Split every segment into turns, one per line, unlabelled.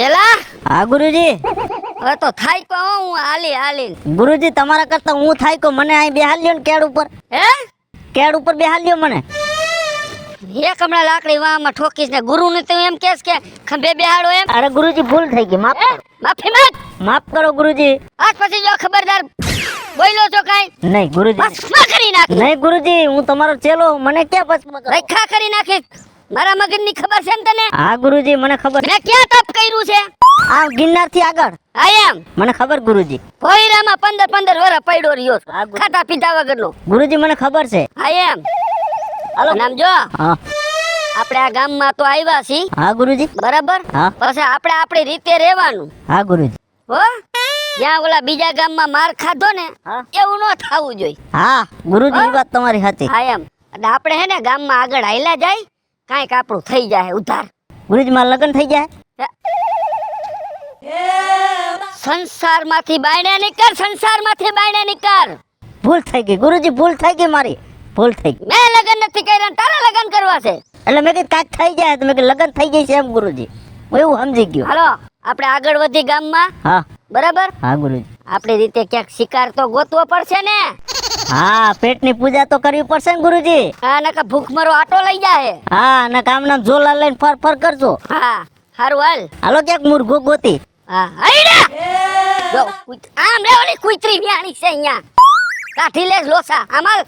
છેલા
હા ગુરુજી.
હવે તો થાય કો હું હાલી
ગુરુજી તમારા કરતા હું થાય કો મને અહીં બેહાલ લ્યો ને કેડ ઉપર.
હે
કેડ ઉપર બેહાલ લ્યો મને.
એક હમણાં લાકડી વામાં ઠોકીશ ને ગુરુ ને તું એમ કેસ કે ખંભે બેહાડો એમ.
અરે ગુરુજી ભૂલ થઈ ગઈ, માફ કરો.
માફી માંગ.
માફ કરો ગુરુજી.
આજ પછી જો ખબરદાર બોલ્યો છો કાઈ
નહીં ગુરુજી.
ભસ્મ કરી નાખ.
નહીં ગુરુજી, હું તમારો ચેલો, મને ક્યાં ભસ્મ કરો.
રેખા કરી નાખીશ. મારા મગજની ખબર છે ને તને?
હા ગુરુજી મને ખબર.
મેં ક્યાં તપ કર્યું છે?
આ ગિરનાર થી આગળ.
આઈ એમ
મને ખબર ગુરુજી.
ભોયરામાં 15 વર્ષ પડ્યો રહ્યો છું. ખાતા પીધા વગરનો.
ગુરુજી મને ખબર છે.
આઈ એમ હાલો નામ જો.
હા
આપણે આ ગામમાં તો આવ્યા છીએ.
હા ગુરુજી.
બરાબર.
હા.
પછી આપણે આપણી રીતે રહેવાનું.
હા ગુરુજી.
હો જ્યાં ઓલા બીજા ગામમાં માર ખાધો ને
હા.
એવું ન થાવું જોઈએ.
હા ગુરુજી એ વાત તમારી સાચી.
હા એમ એટલે આપણે હે ને ગામમાં આગળ હાલ્યા જાય કાંઈક આપણું થઈ જાય ઉધાર.
ગુરુજી મારા લગ્ન થઈ જાય.
સંસારમાંથી બાયણે નીકળ, સંસારમાંથી બાયણે નીકળ.
ભૂલ થઈ ગઈ ગુરુજી, ભૂલ થઈ ગઈ મારી. ભૂલ થઈ ગઈ.
મેં લગ્ન નથી કર્યા ને તારા લગ્ન કરવા છે.
એટલે મેં કીધું કાંઈક થઈ જાય તો મેં કીધું લગ્ન થઈ જાય છે એમ ગુરુજી. હું એવું સમજી ગયો.
હાલો આપણે આગળ વધી ગામમાં.
હા
બરાબર.
હા ગુરુજી.
આપણી રીતે ક્યાંક શિકાર તો ગોતવો પડશે ને.
હા પેટની પૂજા તો કરવી પડશે ને ગુરુજી.
હા નકા ભૂખમરો આટો લઈ જાય.
હા ને કામના ઝોલા લઈને ફર ફર કરજો.
હા હારું હાલ.
હાલો ક્યાંક મુરઘો ગોતી.
હા આઈડા જો આમ રે ઓલી કુતરી વ્યાણી છે અહીંયા. કાઠી લે લોસા આમાલ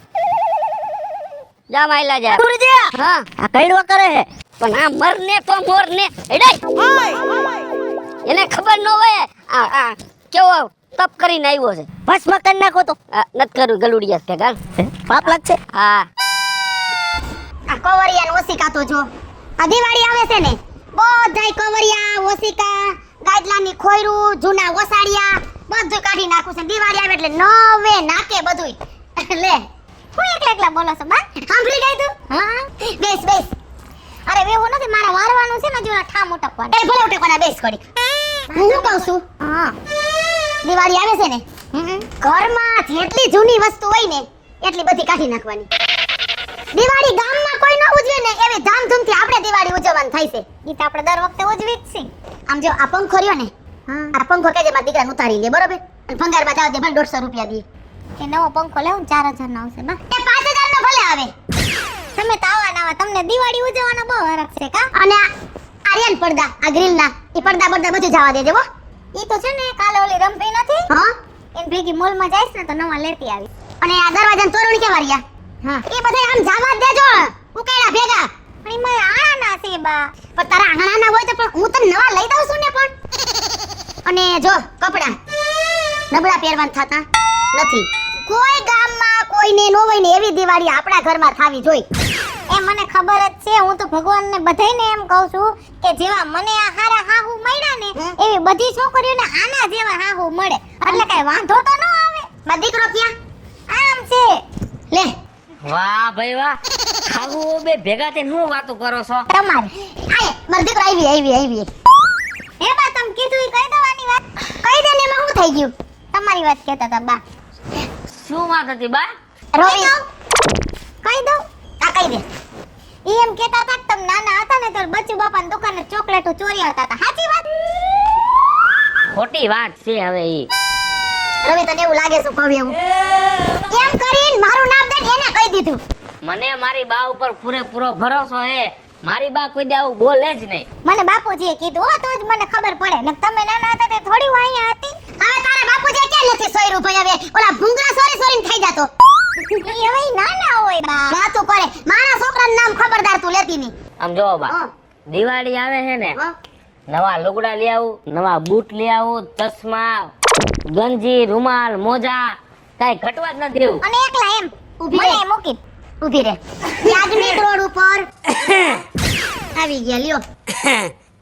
જા માઈલા જા.
ગુરુજી
હા
આ કઈડવા કરે હે.
પણ આ મરને તો મોરને એડાય એને ખબર ન હોય આ કેવો તપ કરીને આવ્યો છે.
ભસ્મ કરી નાખો તો.
નત કરું ગલુડિયા કે ગાલ
પાપ લાગશે.
હા
આ કવરિયા ઓસિકા તો જો આ દિવાળી આવે છે ને બધાય કવરિયા ઓસિકા ગાડલાની ખોયરું જૂના ઓસાડિયા બધું કાઢી નાખું છે. દિવાળી આવે એટલે નવે નાકે બધુંય લે હું એકલા બોલો છો બા સાંભળી ગઈ તું? હા બેસ અરે વેવું નથી મારા વારવાનું છે ને જો ઠા મોટકવાનું એ ભલે ઉટકવાના બેસ કરી હું કહું છું. હા દિવાળી આવે છે ને ઘરમાં જેટલી જૂની વસ્તુ હોય ને એટલી બધી કાઢી નાખવાની. દિવાળી ગામમાં કોઈ ન ઉજવે ને એવી ધામધૂમથી આપણે દિવાળી ઉજવવાનું થાય છે. ઈ તો આપણે દર વખતે ઉજવી જ છે. આમ જો આ પંખો રહ્યો ને આ પંખો કેજે મારા દીકરાને ઉતારી લે બરોબર અને ભંગારમાં જાવ દે ભલે 150 રૂપિયા દે. એ નવો પંખો લેવું 4000 નો આવશે બા. એ 5000 નો ભલે આવે. તમે તો આવા તમને દિવાળી ઉજવવાનો બહુ હરખ છે કા. અને આર્યન પડદા આ ગ્રીલ ના એ પડદા બધું જવા દેજે હો. ઈ તો છે ને કાલે ઓલી રંભી નથી હા એન ભેગી મોલ માં જઈશ ને તો નવા લેતી આવી. અને આ દરવાજાને તોરણી કેવા રહ્યા હા એ બધા આમ જવા દેજો ઉકેડા ભેગા. પણ ઈ મારા આણા છે બા. પણ તારા આણા ના હોય તો પણ હું તને નવા લઈ દઉં છું ને પણ. અને જો કપડા નબળા પહેરવાના થતા નથી. કોઈ ગામમાં કોઈને નો હોય ને એવી દિવાળી આપણા ઘરમાં થાવી જોઈએ. એ મને ખબર જ છે. હું તો ભગવાનને બધાયને એમ કહું છું કે જેવા મને આ હારા હાહુ મળ્યા ને એવી બધી છોકરીઓને આના જેવા હાહુ મળે એટલે કઈ વાંધો તો ન આવે. મારો દીકરો ક્યાં આમ છે લે.
વાહ ભાઈ વાહ. ખાવું બે ભેગા થઈને હું વાતો કરો છો?
તમારે આય મારો દીકરો આવી હે બા તમે કીધું ઈ કહી દેવાની વાત કહી દે ને એમાં શું થઈ ગયું? તમારી વાત કહેતા હતા બા.
શું વાત હતી બા?
રોવી કહી દઉં આ કહી દે. ઈ એમ કહેતા હતા કે તમે નાના હતા ને તો બચ્ચુ બાપાની દુકાને ચોકલેટો ચોરી આવતા હતા. સાચી વાત?
ખોટી વાત છે હવે ઈ.
રવિ તને એવું લાગે શું કહું એવું? એમ કરીને મારું નામ દે એને કહી દીધું.
મને મારી બા ઉપર પૂરેપૂરો ભરોસો હે. મારી બા કોઈ દે આવું બોલે જ નહીં.
મને બાપુજીએ કીધું હો તો જ મને ખબર પડે ને તમે નાના હતા તે થોડી હું અહીંયા હતી. હવે તારા બાપુજી ક્યાં નથી 100 રૂપિયા હવે ઓલા ભૂંગરા સોરીને થઈ જાતો. ઈ હવે નાના હોય બા. વાતો કરે મારા છોકરાનું નામ ખબરદાર તું લેતી ની.
આમ જો બા દિવાળી આવે છે ને નવા લુગડા લઈ આવું, નવા બૂટ લઈ આવું, ચશ્મા, ગંજી, રૂમાલ, મોજા કાઈ ઘટવા જ નથી દેવું.
અને એકલા એમ ઊભી રે મૂકી ઊભી રે યાજ્ઞિક રોડ ઉપર આવી ગયા લ્યો.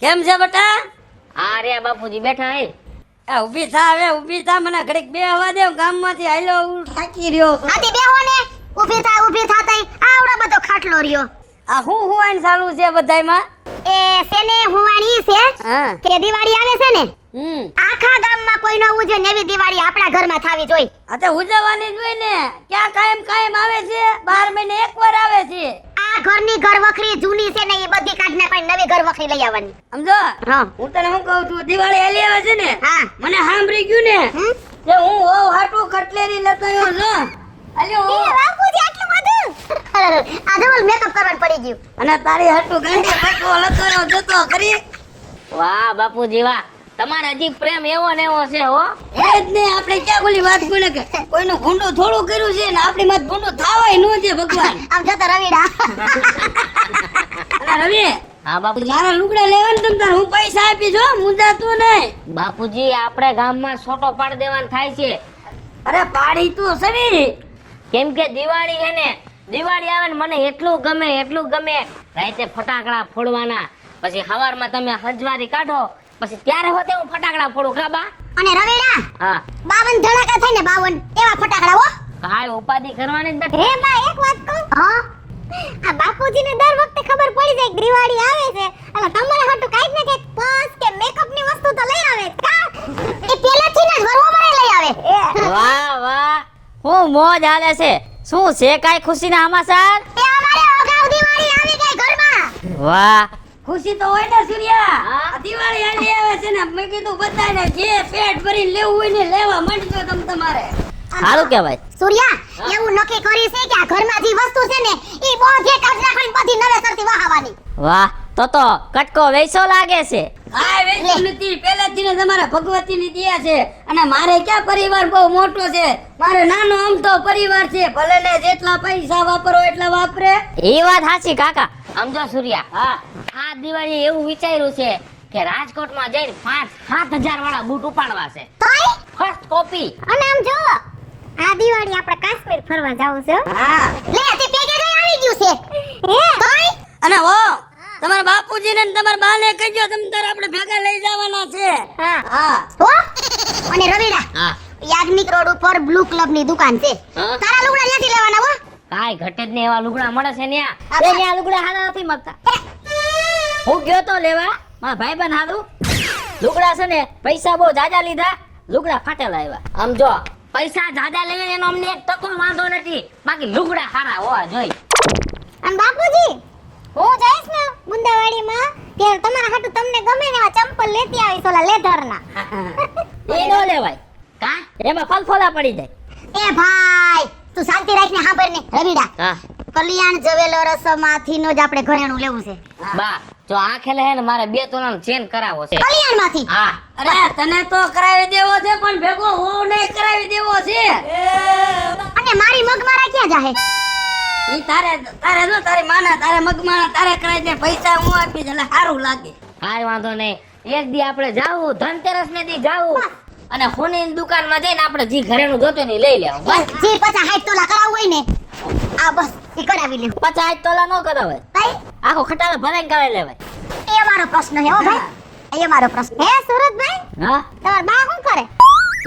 કેમ છે બેટા? આ રે બાપુજી બેઠા હે. આ ઊભી થા હવે ઊભી થા મને ઘડીક બે હવા દે ગામમાંથી આયલો હું થાકી રહ્યો.
આથી બેહો ને ઊભી થાતાઈ આવડો બધો ખાટલો રહ્યો.
આ હું આઈને ચાલુ છે બધાયમાં?
એ સેને હુવાણી છે
હા
કે દિવાળી આવે છે ને
આખા ગામમાં કોઈ ન ઉજવે ને એવી દિવાળી આપણા ઘરમાં થાવી જોઈએ. આ તો ઉજવવાની જ હોય ને. ક્યાં કાયમ આવે છે? 12 મહિને એકવાર આવે છે.
આ ઘરની જૂની ઘર વખરી જૂની છે ને એ બધી કાઢ નાખવાની, નવી ઘર વખરી લઈ આવવાની.
સમજો
હા
હું તને શું કહું છું, દિવાળી આલી આવે છે ને,
હા
મને સાંભળી ગયું ને
હમ?
કે હું હોવ હાટું કટલેરી લેતો આવ્યો છું. અલ્યો
એ બાપુજી આટલું બધું આ ડબલ મેકઅપ કરવાનું પડી ગયું.
અને તારી હાટું ગાંડી ફટકો લતો આવ્યો જતો ખરી. વાહ બાપુજી વાહ, તમારે હજી પ્રેમ એવો ને એવો છે હો. એ જ ને, આપણે ક્યાં બોલી વાત કોને કે કોઈનું ગુંડું થોડું કર્યું છે ને આપણી માં ગુંડું થાવાય ન દે ભગવાન.
આમ જતો રવીડા.
અરે રવિ, હા બાપુજી મારા લુગડા લેવાનું તમ તાર હું પૈસા આપી જો, મુંજાતું નહીં. બાપુજી આપણે ગામમાં છોટો પાડ દેવાનું થાય છે. અરે પાડી તું સવી, કેમ કે દિવાળી હે ને, દિવાળી આવે ને મને એટલું ગમે રાતે ફટાકડા ફોડવાના, પછી સવારમાં તમે હજવારી કાઢો, પછી ત્યારે હોતે હું ફટાકડા ફોડું કાબા.
અને રવીડા
હા
52 ધડાકા થાય ને 52 એવા ફટાકડા હો.
કાંઈ ઉપાધિ કરવાની જ નથી.
હે બા એક વાત કહું. હા આ બાપુજીને દર વખતે ખબર પડી જાય કે દિવાળી આવે છે એટલે તમારે હાટુ કાઈક ને કાઈક પર્સ કે મેકઅપ ની વસ્તુ તો લઈ આવે કા? એ પહેલેથી જ વરવા લઈ આવે.
વાહ વાહ, હું મોજ હાલે છે. શું છે કાઈ ખુશીના સમાચાર?
એ અમારે અગાઉ દિવાળી આવી ગઈ ઘરમાં.
વાહ,
ખુશી તો હોય ને સૂર્યા, આ દિવાળી આલી આવે છે ને, મેં કીધું બધાને જે પેટ ભરીને લેવું હોય ને લેવા માંડજો તમ તમારે.
સારું કહેવાય.
સૂર્યા એવું નક્કી કરી છે કે આ ઘરમાં જે વસ્તુ છે ને ઈ બોધે કાઢ નાખવાની, બધી નવેસરથી વહાવાની.
વાહ, તો કટકો વૈસો લાગે છે.
કાંઈ વેચતું નથી, પહેલેથી ને તમારા ભગવતીની દયા છે. અને મારે ક્યાં પરિવાર બહુ મોટો છે, મારે નાનો અમથો પરિવાર છે, ભલે ને જેટલા પૈસા વાપરો એટલા વાપરે.
એ વાત સાચી કાકા.
સમજો સૂર્યા, હા આ દિવાળી એવું વિચાર્યું છે કે રાજકોટમાં જઈને 5,000 વાળા બૂટ ઉપાડવા છે,
તોય
ફર્સ્ટ કોપી.
અને આમ જો આ દિવાળી આપણે કાશ્મીર ફરવા જાવું છે.
હા
લે તે પેકેજ આવી ગયું છે. હે તોય
અને હો તમારા બાપુજીને ને તમારા બાને કહેજો તમ તાર આપણે ભેગા લઈ જવાના છે.
હા
હા
હો અને રવીડા
હા
યાજ્ઞિક રોડ ઉપર બ્લુ ક્લબ ની દુકાન છે.
હા?
તારા લુગડા ત્યાંથી લેવાના હો.
કાંઈ ઘટે જ ને એવા લુગડા મળે છે ન્યા.
એ ન્યા લુગડા હારા નથી મળતા. હું ગયો તો લેવા, મારા ભાઈબંધ હારું લુગડા છે ને પૈસા બહુ જાજા લીધા, લુગડા ફાટેલા આવ્યા.
આમ જો પૈસા જાજા લઈને એનો અમને એક ટકો વાંધો નથી, બાકી લુગડા સારા હોવા જોઈએ.
અને બાપુજી હું જઈશ ને મુંદાવાડીમાં ત્યારે તમારા હાટુ તમને ગમે ને એવા ચંપલ લેતી આવીશ ઓલા લેધરના.
એ નો લેવાય,
કા
એમાં ફલફોલા પડી જાય.
એ ભાઈ તું શાંતિ રાખને સાંભળ ને રવીડા.
હા
કલ્યાણ જ્વેલર્સમાંથી નો જ આપણે ઘરેણું લેવું છે.
બા જો આ ખેલે હે ને મારે 2 તોલાનો ચેન કરાવવો છે.
કલ્યાણમાંથી.
હા અરે તને તો કરાવી દેવો છે પણ ભેગો હું નહીં કરાવી દેવો છે.
અને મારી મગમારા ક્યાં જાહે?
ઈ તારે જો તારી માના તારે મગમાના તારે કરાવી દે, પૈસા હું આપીશ એટલે સારું લાગે. કાંઈ વાંધો નહીં, એક દી આપણે જાવું ધનતેરસ ને દી જાવું અને હોની દુકાનમાં જઈને આપણે જે ઘરેનું જોતો ને ઈ લઈ લેવું. બસ
જે 50-60 તોલા કરાવવું હોય ને આ બસ ઈ કરાવી લેવું.
50 તોલા નો કરાવાય,
ભાઈ
આખો ખટારો ભરાઈને કરાવી લેવાય.
એ મારો પ્રશ્ન હે હો ભાઈ, એ મારો પ્રશ્ન. હે સુરતભાઈ
હા,
તમાર બા શું કરે?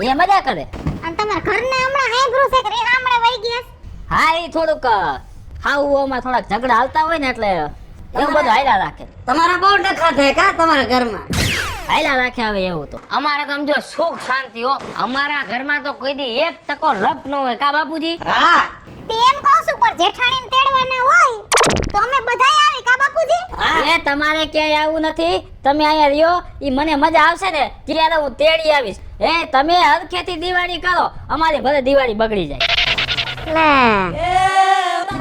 એ મજા કરે.
અને તમારા ઘરને હમણાં હાંભળું છે કે રે હમણાં વઈ ગયા?
હા, એ થોડુંક ખાવું થોડાક ઝઘડા હાલતા હોય ને એટલે એવું બધું હાલ્યા રાખે.
તમારા બહુ ડખા થાય કા તમારા ઘરમાં?
હાલ્યા રાખે હવે એવું તો.
અમારે તો સમજો સુખ શાંતિ હો, અમારા ઘરમાં તો કોઈ દી એક ટકો રપ ન હોય કા બાપુજી?
હા તે એમ કહું છું પણ જેઠાણીને તેડવાના હોય તો અમે બધાય આવી કા બાપુજી?
એ તમારે ક્યાંય આવું નથી, તમે અહીંયા રહ્યો, ઈ મને મજા આવશે ને ત્યારે હું તેડી આવીશ. તમે હરખેથી દિવાળી કરો, અમારી ભલે દિવાળી બગડી જાય.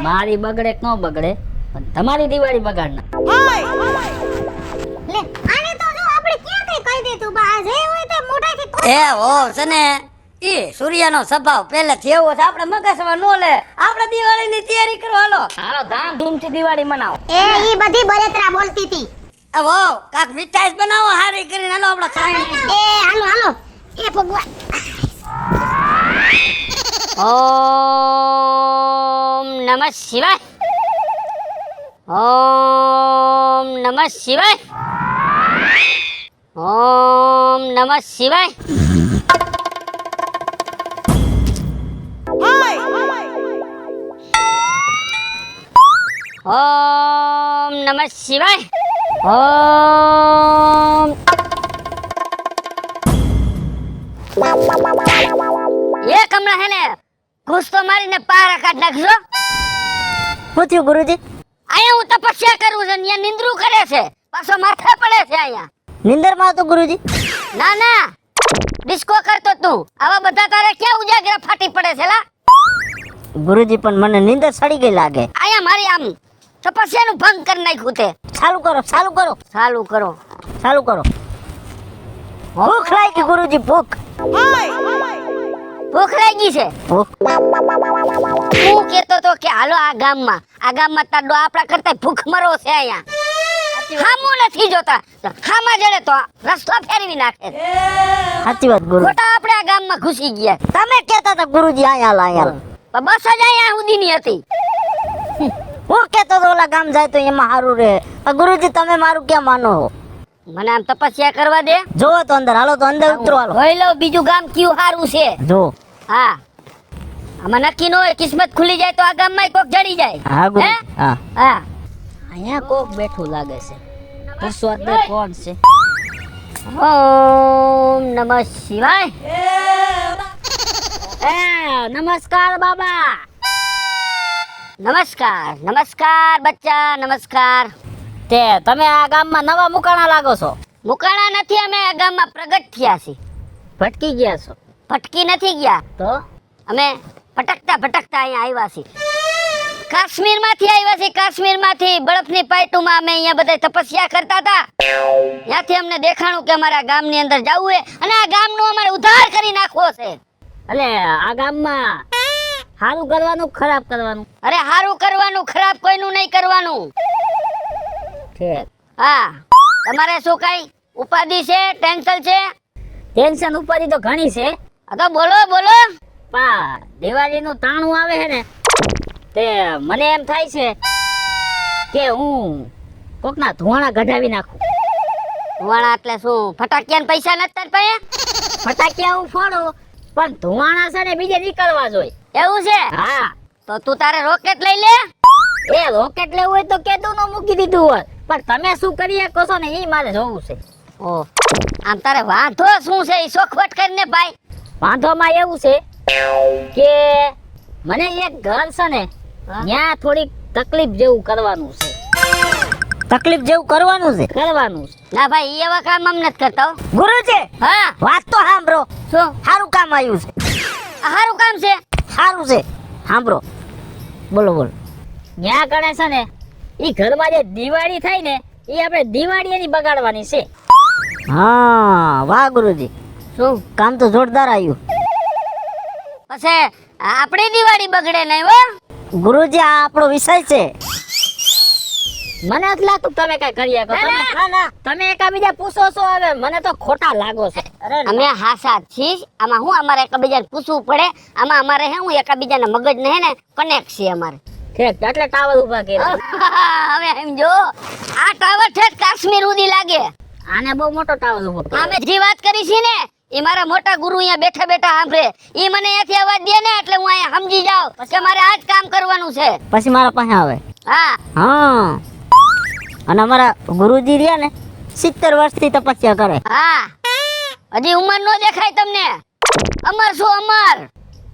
મારી બગડે કે ન બગડે પણ તમારી દિવાળી બગાડ ના.
લે આને તો જો આપણે ક્યાં કઈ કહી દીધું બા, જે હોય તે મોઢાથી
એ હો છે ને ઈ સૂર્યનો સ્વભાવ પહેલેથી એવો છે, આપણે મગજમાં નો લે. આપણે દિવાળીની તૈયારી કરો, હાલો હાલો ધામધૂમથી દિવાળી મનાવો.
એ ઈ બધી બળતરા બોલતી હતી.
એ હો કાક મીઠાઈ બનાવો હારી કરીને, હાલો આપણે ખાઈ.
એ હાલો હાલો એ ભગવાન.
ઓમ નમઃ શિવાય, ઓમ નમઃ શિવાય, ઓમ નમઃ શિવાય. ઓમ નમઃ શિવાય, ઓમ. એક હમણાં હે ને ઘૂસ તો મારીને પારા કાઢ નાખજો. શું થયું ગુરુજી?
અહીંયા હું તપસ્યા કરું છું અહીંયા નિંદ્રું કરે છે પાછો માથે પડે છે અહીંયા
નિંદર માં તો ગુરુજી
ના ના ડિસ્કો કરતો તું આવા બધા તારે ક્યાં ઉજાગરા ફાટી પડે છે લા
ગુરુજી પણ મને નિંદર સડી ગઈ લાગે.
અહીંયા મારી આમ તપસ્યાનું ભંગ કરી નાખ્યું તે
ચાલુ કરો ચાલુ કરો
ચાલુ કરો
ચાલુ કરો. ભૂખ લાગી ગુરુજી ભૂખ
ભૂખ લાગી છે
ભૂખ.
હું કેતો તો કે હાલો આ ગામમાં તાડો આપણા કરતા ભૂખ મરો છે અહીંયા હામું નથી જોતા હામાં જડે તો રસ્તો ફેરવી નાખે
સાચી વાત ગુરુ.
ખોટા આપણે આ ગામમાં ઘૂસી ગયા
તમે કહેતા હતા ગુરુજી અહીંયા લાયા.
પણ બસ જ અહીંયા સુધીની હતી
હું કહેતો તો ઓલા ગામ જાય તો એમાં સારું રહે. ગુરુજી તમે મારું ક્યાં માનો છો?
મને આમ તપસ્યા કરવા દે
જોવો તો અંદર હાલો તો અંદર ઉતરો હાલો.
હોય લો બીજું ગામ કયું સારું છે
જો
હા આમાં નક્કી ન હોય કિસ્મત ખુલી જાય તો આ ગામમાં કોક જડી જાય
હા ગુરુ
હે?
હા.
હા
અહીંયા કોક બેઠું લાગે છે. પૂછવા દે કોણ છે?
ઓમ નમઃ શિવાય
નમસ્કાર બાબા.
નમસ્કાર નમસ્કાર બચ્ચા નમસ્કાર
તે તમે આ ગામમાં નવા મુકાણા લાગો છો.
મુકાણા નથી અમે આ ગામમાં પ્રગટ થયા છીએ
ભટકી ગયા છો
ભટકી નથી ગયા
તો?
અમે ભટકતા અહીંયા આવ્યા છીએ કાશ્મીરમાંથી આવ્યા છીએ કાશ્મીરમાંથી બરફની પાયટુમાં અમે અહીંયા બધા તપસ્યા કરતા હતા ત્યાંથી અમને દેખાણું કે અમારા ગામની અંદર જવું છે અને આ ગામનો અમારે ઉદ્ધાર કરી નાખવો છે
એટલે આ ગામમાં સારું કરવાનું ખરાબ કરવાનું?
અરે સારું કરવાનું ખરાબ કોઈનું નહીં કરવાનું
ઠીક.
હા તમારે શું કઈ ઉપાધિ છે ટેન્શન છે
ટેન્શન ઉપાધિ તો ઘણી છે
આ તો બોલો બોલો
પણ દિવાળીનું તાણું આવે છે ને તે મને એમ થાય છે કે હું કોકના ધુવાણા કઢાવી નાખું.
ધુવાણા એટલે શું ફટાકિયાના પૈસા નથી તાર પાસે
ફટાકિયા હું ફોડું પણ ધુવાણા છે ને બીજે નીકળવા જોઈએ.
એવું છે
હા
તો તું તારે રોકેટ લઈ લે
એ રોકેટ લેવું હોય તો કેદું નો મૂકી દીધું હોય પણ તમે શું કરી શકો છો ને એ મારે જોવું છે.
ઓ આમ તારે વાંધો શું છે એ સોખવટ કરીને ભાઈ
વાંધોમાં એવું છે કે મને એક ઘર છે ને ત્યાં થોડીક તકલીફ જેવું કરવાનું છે. તકલીફ જેવું કરવાનું છે? કરવાનું છે.
ના ભાઈ એવા કામ અમને જ કરતા હો.
ગુરુજી
હા
વાત તો સાંભળો.
શું
સારું કામ આવ્યું છે.
આ સારું કામ છે
સારું છે સાંભળો. બોલો બોલો. ત્યાં ગણે છે ને એ ઘરમાં જે દિવાળી થાય ને એ આપણે દિવાળી એની બગાડવાની છે. હા વાહ ગુરુજી
શું
કામ તો જોરદાર આવ્યું.
પછી આપણી દિવાળી બગડે નહીં હો
ગુરુજી આ આપણો વિષય છે. મને જ લાગતું તમે કઈ કરી શકો. તમે એકાબીજા પૂછો છો હવે મને તો ખોટા લાગો છે.
અમે હાસા છીએ આમાં હું અમારે એકબીજાને પૂછવું પડે આમાં અમારે હે હું એકબીજાના મગજ ને હે ને કનેક્ટ છે અમારે
ઠીક એટલે ટાવર ઊભા કર્યા.
હવે એમ જો આ ટાવર ઠેઠ કાશ્મીર સુધી લાગે
આને બહુ મોટો ટાવર ઊભો કર્યો.
અમે જે વાત કરી છે ને એ મારા મોટા ગુરુ અહીંયા બેઠા બેઠા સાંભળે એ મને અહીંયાથી અવાજ દે ને એટલે હું અહીંયા સમજી જાઉં કે મારે આ જ કામ કરવાનું છે
પછી મારા પાસે આવે.
હા
હા અને અમારા ગુરુજી રહ્યા ને 70 વર્ષથી તપસ્યા કરે.
હા હજી ઉંમર નો દેખાય તમને અમર શું અમર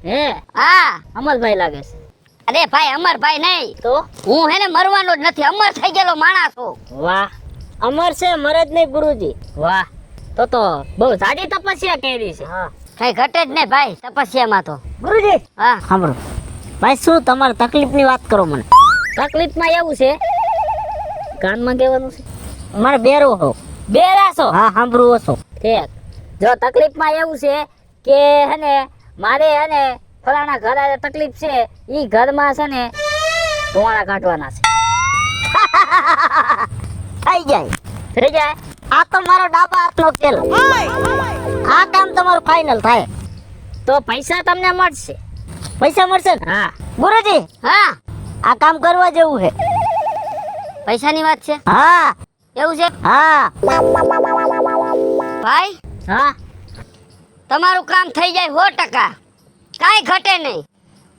હે
હા
અમરભાઈ લાગે છે.
અરે ભાઈ અમરભાઈ નહીં
તો
હું હે ને મરવાનો જ નથી અમર થઈ ગયેલો માણસ છું
વાહ અમર છે મરે જ નહીં ગુરુજી. વાહ તો બહુ સારી તપસ્યા કરી છે. હા
કઈ ઘટે જ નહીં ભાઈ તપસ્યામાં તો
ગુરુજી
હા
સાંભળો ભાઈ શું તમારી તકલીફની વાત કરો મને. તકલીફમાં એવું છે કાનમાં કહેવાનું છે મારે બેરો હો બેરા છો. હા સાંભળવું છો. ઠીક જો તકલીફમાં એવું છે કે હે ને મારે હે ને ફલાણા ઘર તકલીફ છે ઈ ઘરમાં છે ને ધોવાણા કાઢવાના છે. થઈ જાય આ તો મારો ડાબા હાથનો ખેલ. આ કામ તમારું ફાઇનલ થાય તો પૈસા તમને મળશે. પૈસા મળશે ને? હા ગુરુજી
હા
આ કામ કરવા જેવું છે.
પૈસાની વાત છે
હા
એવું છે
હા
ભાઈ
હા
તમારું કામ થઈ જાય 100%. કાંઈ ઘટે નહીં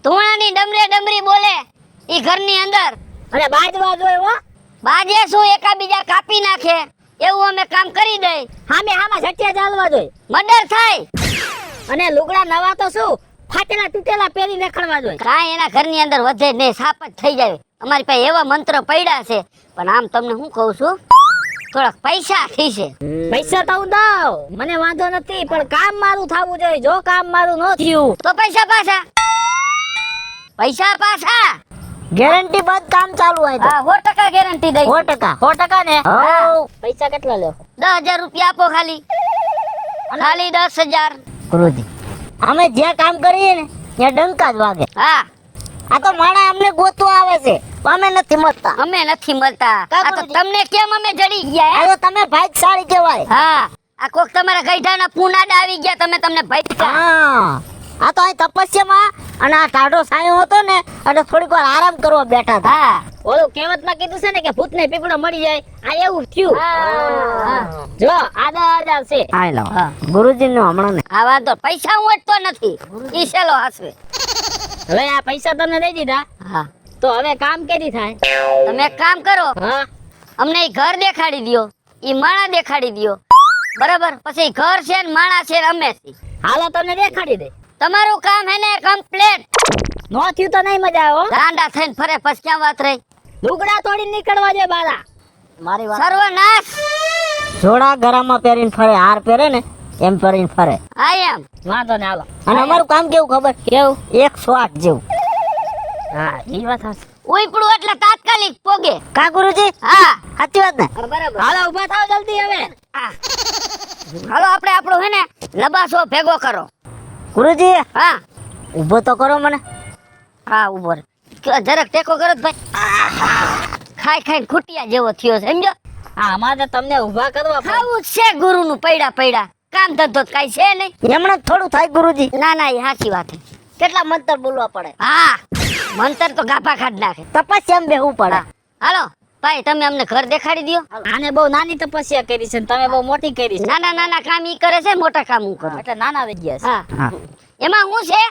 ધોણાની ડમરી બોલે ઈ ઘરની અંદર
અરે બાજવા જોઈએ હો.
બાજે શું એકાબીજા કાપી નાખે એવું અમે કામ કરી દઈ
હામે હામાં ઝટિયા ચાલવા જોઈએ.
મર્ડર થાય
અને લુગડા નવા તો શું ફાટેલા તૂટેલા પહેરી રખડવા જોઈએ.
કાંઈ એના ઘરની અંદર વધે નહીં સાપ જ થઈ જાય અમારી પાસે એવા મંત્ર પડ્યા છે, પણ આમ તમને હું કહું છું, થોડાક પૈસા થઈ છે.
પૈસા તો હું દઉં, મને વાંધો નથી, પણ કામ મારું થવું જોઈએ. જો કામ મારું ન થયું
તો પૈસા પાછા. પૈસા પાછા.
ગેરંટી બાદ કામ ચાલુ હોય તો
હા 100% ગેરંટી દઈ.
100% ને?
હા.
પૈસા કેટલા લ્યો?
10,000 રૂપિયા આપો ખાલી. ખાલી 10,000.
ગુરુજી, અમે જે કામ કરીએ ને ત્યાં ડંકા જ વાગે.
હા
આ તો માણા અમને ગોતવા આવે છે, પણ અમે નથી મળતા.
અમે નથી મળતા.
કા
આ તો
ગુરુજી?
તમને કેમ અમે જડી ગયા હે?
આ તો તમે ભાગ્યશાળી કહેવાય.
હા આ કોક તમારા ગઈઢાના પૂનાડા આવી ગયા, તમને ભટકા.
હા, આ તો અહીં તપસ્યામાં અને આ ટાઢો સાયો હતો ને એટલે થોડીક વાર આરામ કરવા બેઠા હતા.
હા
ઓલું કહેવતમાં કીધું છે ને કે ભૂતને પીપળો મળી જાય, આ એવું થયું.
હા.
જો આ 10,000 છે. આ લો ગુરુજી નો હમણાં ને.
આ વાંધો પૈસા હું તો નથી. ઈ સેલો હાસવે.
હવે આ પૈસા તમને દઈ દીધા,
હા
તો હવે કામ કેદી થાય?
તમે એક કામ કરો,
હા,
અમને ઈ ઘર દેખાડી દ્યો, ઈ માણા દેખાડી દ્યો, બરાબર? પછી ઈ ઘર છે ને માણા છે ને અમે છીએ.
હાલો તમને દેખાડી દે.
તમારું કામ હે ને કમ્પ્લીટ.
નો થયું તો નહીં મજા આવે હો.
ગાંડા થઈને ફરે પછી ક્યાં વાત રહી?
લુગડા તોડી નીકળવા દે બારા. મારી વાત.
સર્વનાશ.
જોડા ગરામાં પહેરીને ફરે, હાર પહેરે ને એમ પહેરીને ફરે.
આઈ એમ.
વાંધો ને હાલો. અને અમારું કામ કેવું ખબર? કેવું? 108 જેવું. હા ઈ વાત હશે.
ઉઈપડું એટલે તાત્કાલિક પોગે.
કા ગુરુજી?
હા
સાચી વાત ને?
બરાબર.
હાલો ઊભા થાવ જલ્દી હવે.
હા. હાલો આપણે આપણો હે ને લબાસો ભેગો કરો.
ગુરુજી
હા
ઊભો તો કરો મને.
હા ઉભો રહે. જરાક ટેકો કરો તો ભાઈ. ખાઈ ખાઈને ખૂટિયા જેવો થયો છે સમજો.
હા અમારે તમને ઊભા કરવા પડે.
ખાવું જ છે ગુરુનું પૈડા. કામ ધંધો તો કાંઈ છે નહીં.
એમણે જ થોડું થાય ગુરુજી.
ના ના એ સાચી વાત છે.
કેટલા મંતર બોલવા પડે.
હા મંતર તો ગાભા ખાડ નાખે.
તપસ્યામાં બેહવું પડે.
હાલો ભાઈ તમે અમને ઘર દેખાડી દ્યો.
આને બહુ નાની તપસ્યા કરી છે ને તમે બહુ મોટી કરી છે.
નાના કામ ઈ કરે છે, મોટા કામ હું કરું.
એટલે નાના થઈ ગયા છે.
હા એમાં હું છે,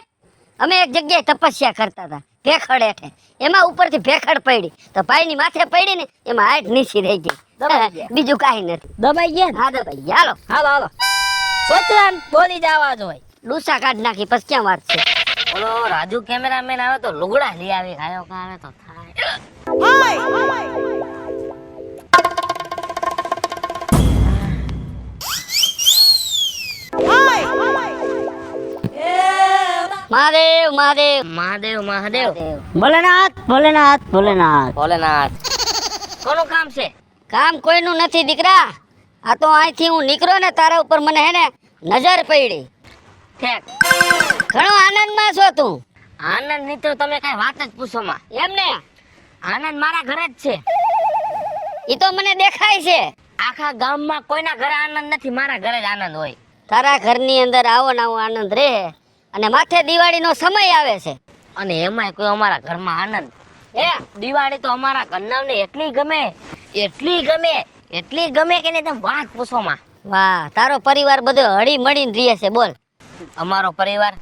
અમે એક જગ્યાએ તપસ્યા કરતા હતા ભેખડ હેઠે. એમાં ઉપરથી ભેખડ પડી તો ભાઈની માથે પડી ને એમાં હાઈટ નીચી રહી
દબાઈ
ગઈ.
ગયા.
બીજું કાંઈ નથી.
દબાઈ ગયા ને?
હા દબાઈ ગયા. હાલો
હાલો હાલો. સોચવાન બોલી જવા જોઈએ.
ડૂસા કાઢ નાખી પછી ક્યાં વાત છે?
ઓલો રાજુ કેમેરામેન આવે તો લુગડા લઈ આવી. આયો કા આવે તો થાય.
મહાદેવ મહાદેવ
મહાદેવ મહાદેવ. ભોલેનાથ ભોલેનાથ ભોલેનાથ ભોલેનાથ. કોનું કામ છે?
કામ કોઈનું નથી દીકરા. આ તો અહીંથી હું નીકળ્યો ને તારા ઉપર મને હે ને નજર પડી.
ઠેક.
ઘણો આનંદમાં છો તું.
આનંદ ની તો તમે કઈ વાત જ પૂછો માં.
એમ ને
આનંદ મારા ઘરે જ છે.
ઈ તો મને દેખાય છે.
આખા ગામમાં કોઈના ઘરે આનંદ નથી, મારા ઘરે જ આનંદ હોય.
તારા ઘરની અંદર આવો ને આવો આનંદ રહે. અને માથે દિવાળીનો સમય આવે છે.
અને એમાંય કોઈ અમારા ઘરમાં આનંદ. દિવાળી તો અમારા ઘરનાને એટલી ગમે કે ને તમે વાત પૂછો માં.
વાહ તારો પરિવાર બધો હળી મળીને રહે છે. બોલ.
અમારો પરિવાર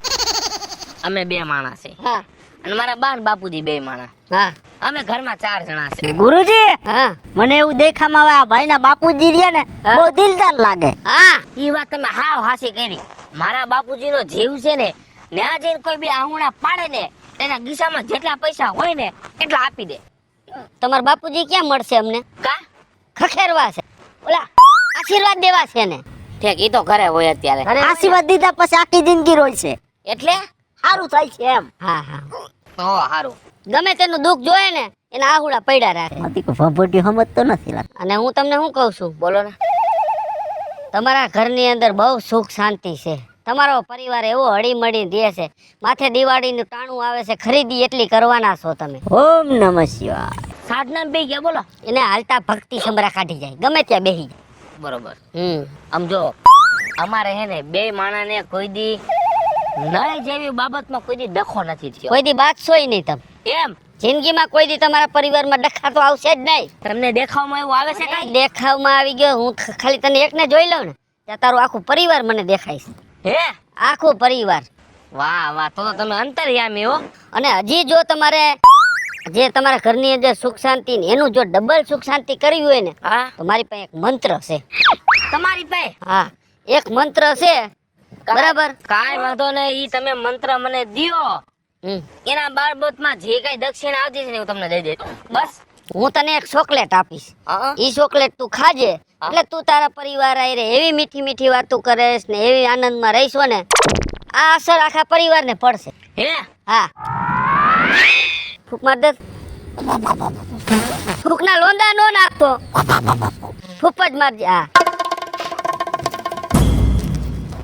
અમે 2 માણસ છે
હા
અને મારા બા ને બાપુજી 2 માણસ.
હા
અમે ઘરમાં 4 જણા છે.
ગુરુજી
હા
મને એવું દેખામાં આવે આ ભાઈના બાપુજી રહ્યા ને
હા.
બહુ દિલદાર લાગે.
હા
ઈ વાત તમે હાવ હાસી કરી. મારા બાપુજીનો જીવ છે ને ત્યાં જઈને કોઈ બી આહુણા પાડે ને એના ગીસામાં જેટલા પૈસા હોય ને એટલા આપી દે.
તમારા બાપુજી ક્યાં મળશે અમને?
કા
ખખેરવા છે, ઓલા આશીર્વાદ દેવા છે ને.
ઠેક ઈ તો ઘરે હોય અત્યારે.
આશીર્વાદ દીધા પછી આખી જિંદગી રોય છે.
એટલે
સારું થાય છે એમ.
હા હા
હારું.
ગમે તેનું દુઃખ જોયે ને એના આહુડા પડ્યા રાખે.
માથી કોઈ ભભૂટી સમજતો નથી લાગતો.
અને હું તમને શું કહું છું,
બોલો ને.
તમારા ઘરની અંદર બહુ સુખ શાંતિ છે. તમારો પરિવાર એવો હળીમળી રહે છે. માથે દિવાળીનું ટાણું આવે છે, ખરીદી એટલી કરવાના છો તમે.
ઓમ નમઃ શિવાય.
સાધના બે ગયા બોલો.
એને હાલતા ભક્તિ સમરા કાઢી જાય, ગમે ત્યાં બેહી જાય.
બરોબર.
હમ
આમ જો અમારે હે ને 2 માણાને કોઈ દી નળ જેવી બાબતમાં કોઈ દી ડખો નથી થયો.
કોઈ દી બાદશોય નહીં તમે.
એમ
જિંદગીમાં કોઈ દી તમારા પરિવારમાં ડખા તો આવશે જ નહીં.
તમને દેખાવમાં એવું આવે છે કઈ?
દેખાવમાં આવી ગયો. હું ખાલી તને એકને જોઈ લઉં ને ત્યાં તારું આખું પરિવાર મને દેખાય છે.
હે
આખું પરિવાર.
વાહ વાહ, તો તમે અંતર્યામી હો.
અને હજી જો તમારે જે તમારા ઘરની અંદર સુખ શાંતિ ને એનું જો ડબલ સુખ શાંતિ કરવી હોય ને
હા
તો મારી પાસે એક મંત્ર છે.
તમારી પાસે
હા એક મંત્ર છે, બરાબર?
કાંઈ વાંધો નહીં, ઈ તમે મંત્ર મને દિયો
એના બાબતમાં જે કઈ દક્ષિણા આવતી છે ને હું તમને દઈ દઈશ બસ.
હું તને એક ચોકલેટ આપીશ. ઈ ચોકલેટ તું ખાજે એટલે તું તારા પરિવાર આયરે એવી મીઠી મીઠી વાતો કરેશ ને એવી આનંદમાં રહીશો ને આ અસર આખા પરિવારને પડશે.
હે
હા ફૂક માર દે. ફૂકના લોંદા નો નાખતો, ફૂક જ મારજે. હા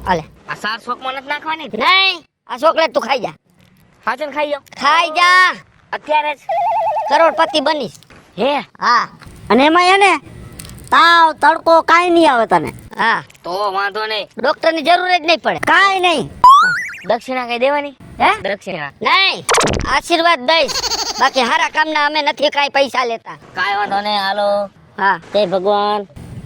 હાલે.
આ સાર શોકમાં નથી નાખવાની
નહીં, આ ચોકલેટ તું ખાઈ જા.
હાચન ખાઈ જાઓ
ખાઈ જા,
અત્યારે જ.
કરોડપતિ બનીશ.
હે
હા
અને એમાં એને તાવ તડકો કાંઈ નહીં આવે તને,
હા,
તો વાંધો નહીં.
ડોક્ટરની જરૂર જ નહીં પડે.
કાંઈ નહીં.
દક્ષિણા કઈ દેવાની?
હે
દક્ષિણા
નહીં, આશીર્વાદ દઈશ. બાકી હારા કામના અમે નથી કાંઈ પૈસા લેતા.
કાંઈ વાંધો નહીં. હાલો
હા
જય ભગવાન.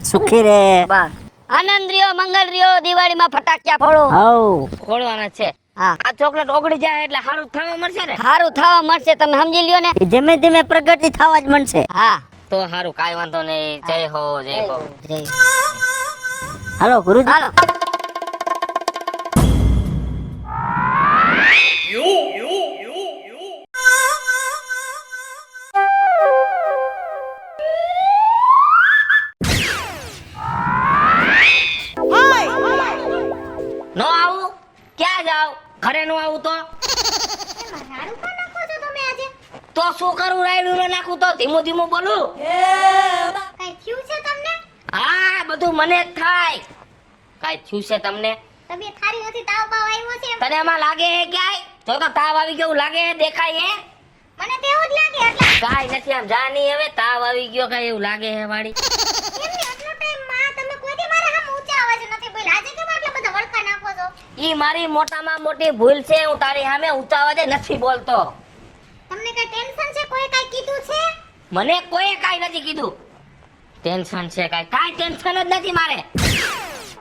સુખી રે.
બસ આનંદ રહ્યો, મંગળ રહ્યો. દિવાળીમાં ફટાકિયા ફોડો.
હવ
ખોલવાના છે.
હા
આ ચોકલેટ ઓગળી જાય એટલે સારું થવા મળશે ને.
હારું થવા મળશે, તમે સમજી લ્યો ને.
ધીમે ધીમે પ્રગતિ થવા જ મળશે.
હા
તો સારું, કાંઈ વાંધો નહીં. જય હો જય હો.
જય.
હાલો ગુરુજી.
હાલો.
નો આવું? ક્યાં જાવ? ઘરે નો આવું તો
રાડું કા નાખો છો તમે આજે?
તો શું કરું? રાયડું ન નાખું તો ધીમું ધીમું બોલું.
કઈ થયું છે તમને?
હા બધું મને જ થાય. કાંઈ થયું છે તમને?
તબિયત સારી નથી, તાવ બાવ આવ્યો છે?
તને એમાં લાગે હે ક્યાંય? જો તો તાવ આવી ગયો એવું લાગે હે? દેખાય હે?
મને તો એવું જ લાગે. એટલે
કાંઈ નથી. આમ જા નહીં હવે. તાવ આવી ગયો કાંઈ એવું લાગે હે વાળી?
એમને આટલો ટાઈમ માં તમે કોઈ દી મારા સામે ઊંચા અવાજે નથી બોલ્યા. આજે કેમ આટલા બધા વળકા નાખો છો?
ઈ મારી મોટામાં મોટી ભૂલ છે. હું તારી સામે ઊંચા અવાજે નથી બોલતો.
તમને કઈ ટેન્શન છે? કોઈ કઈ કીધું છે?
મને કોઈ કાંઈ નથી કીધું. ટેન્શન છે કાંઈ ટેન્શન જ નથી મારે.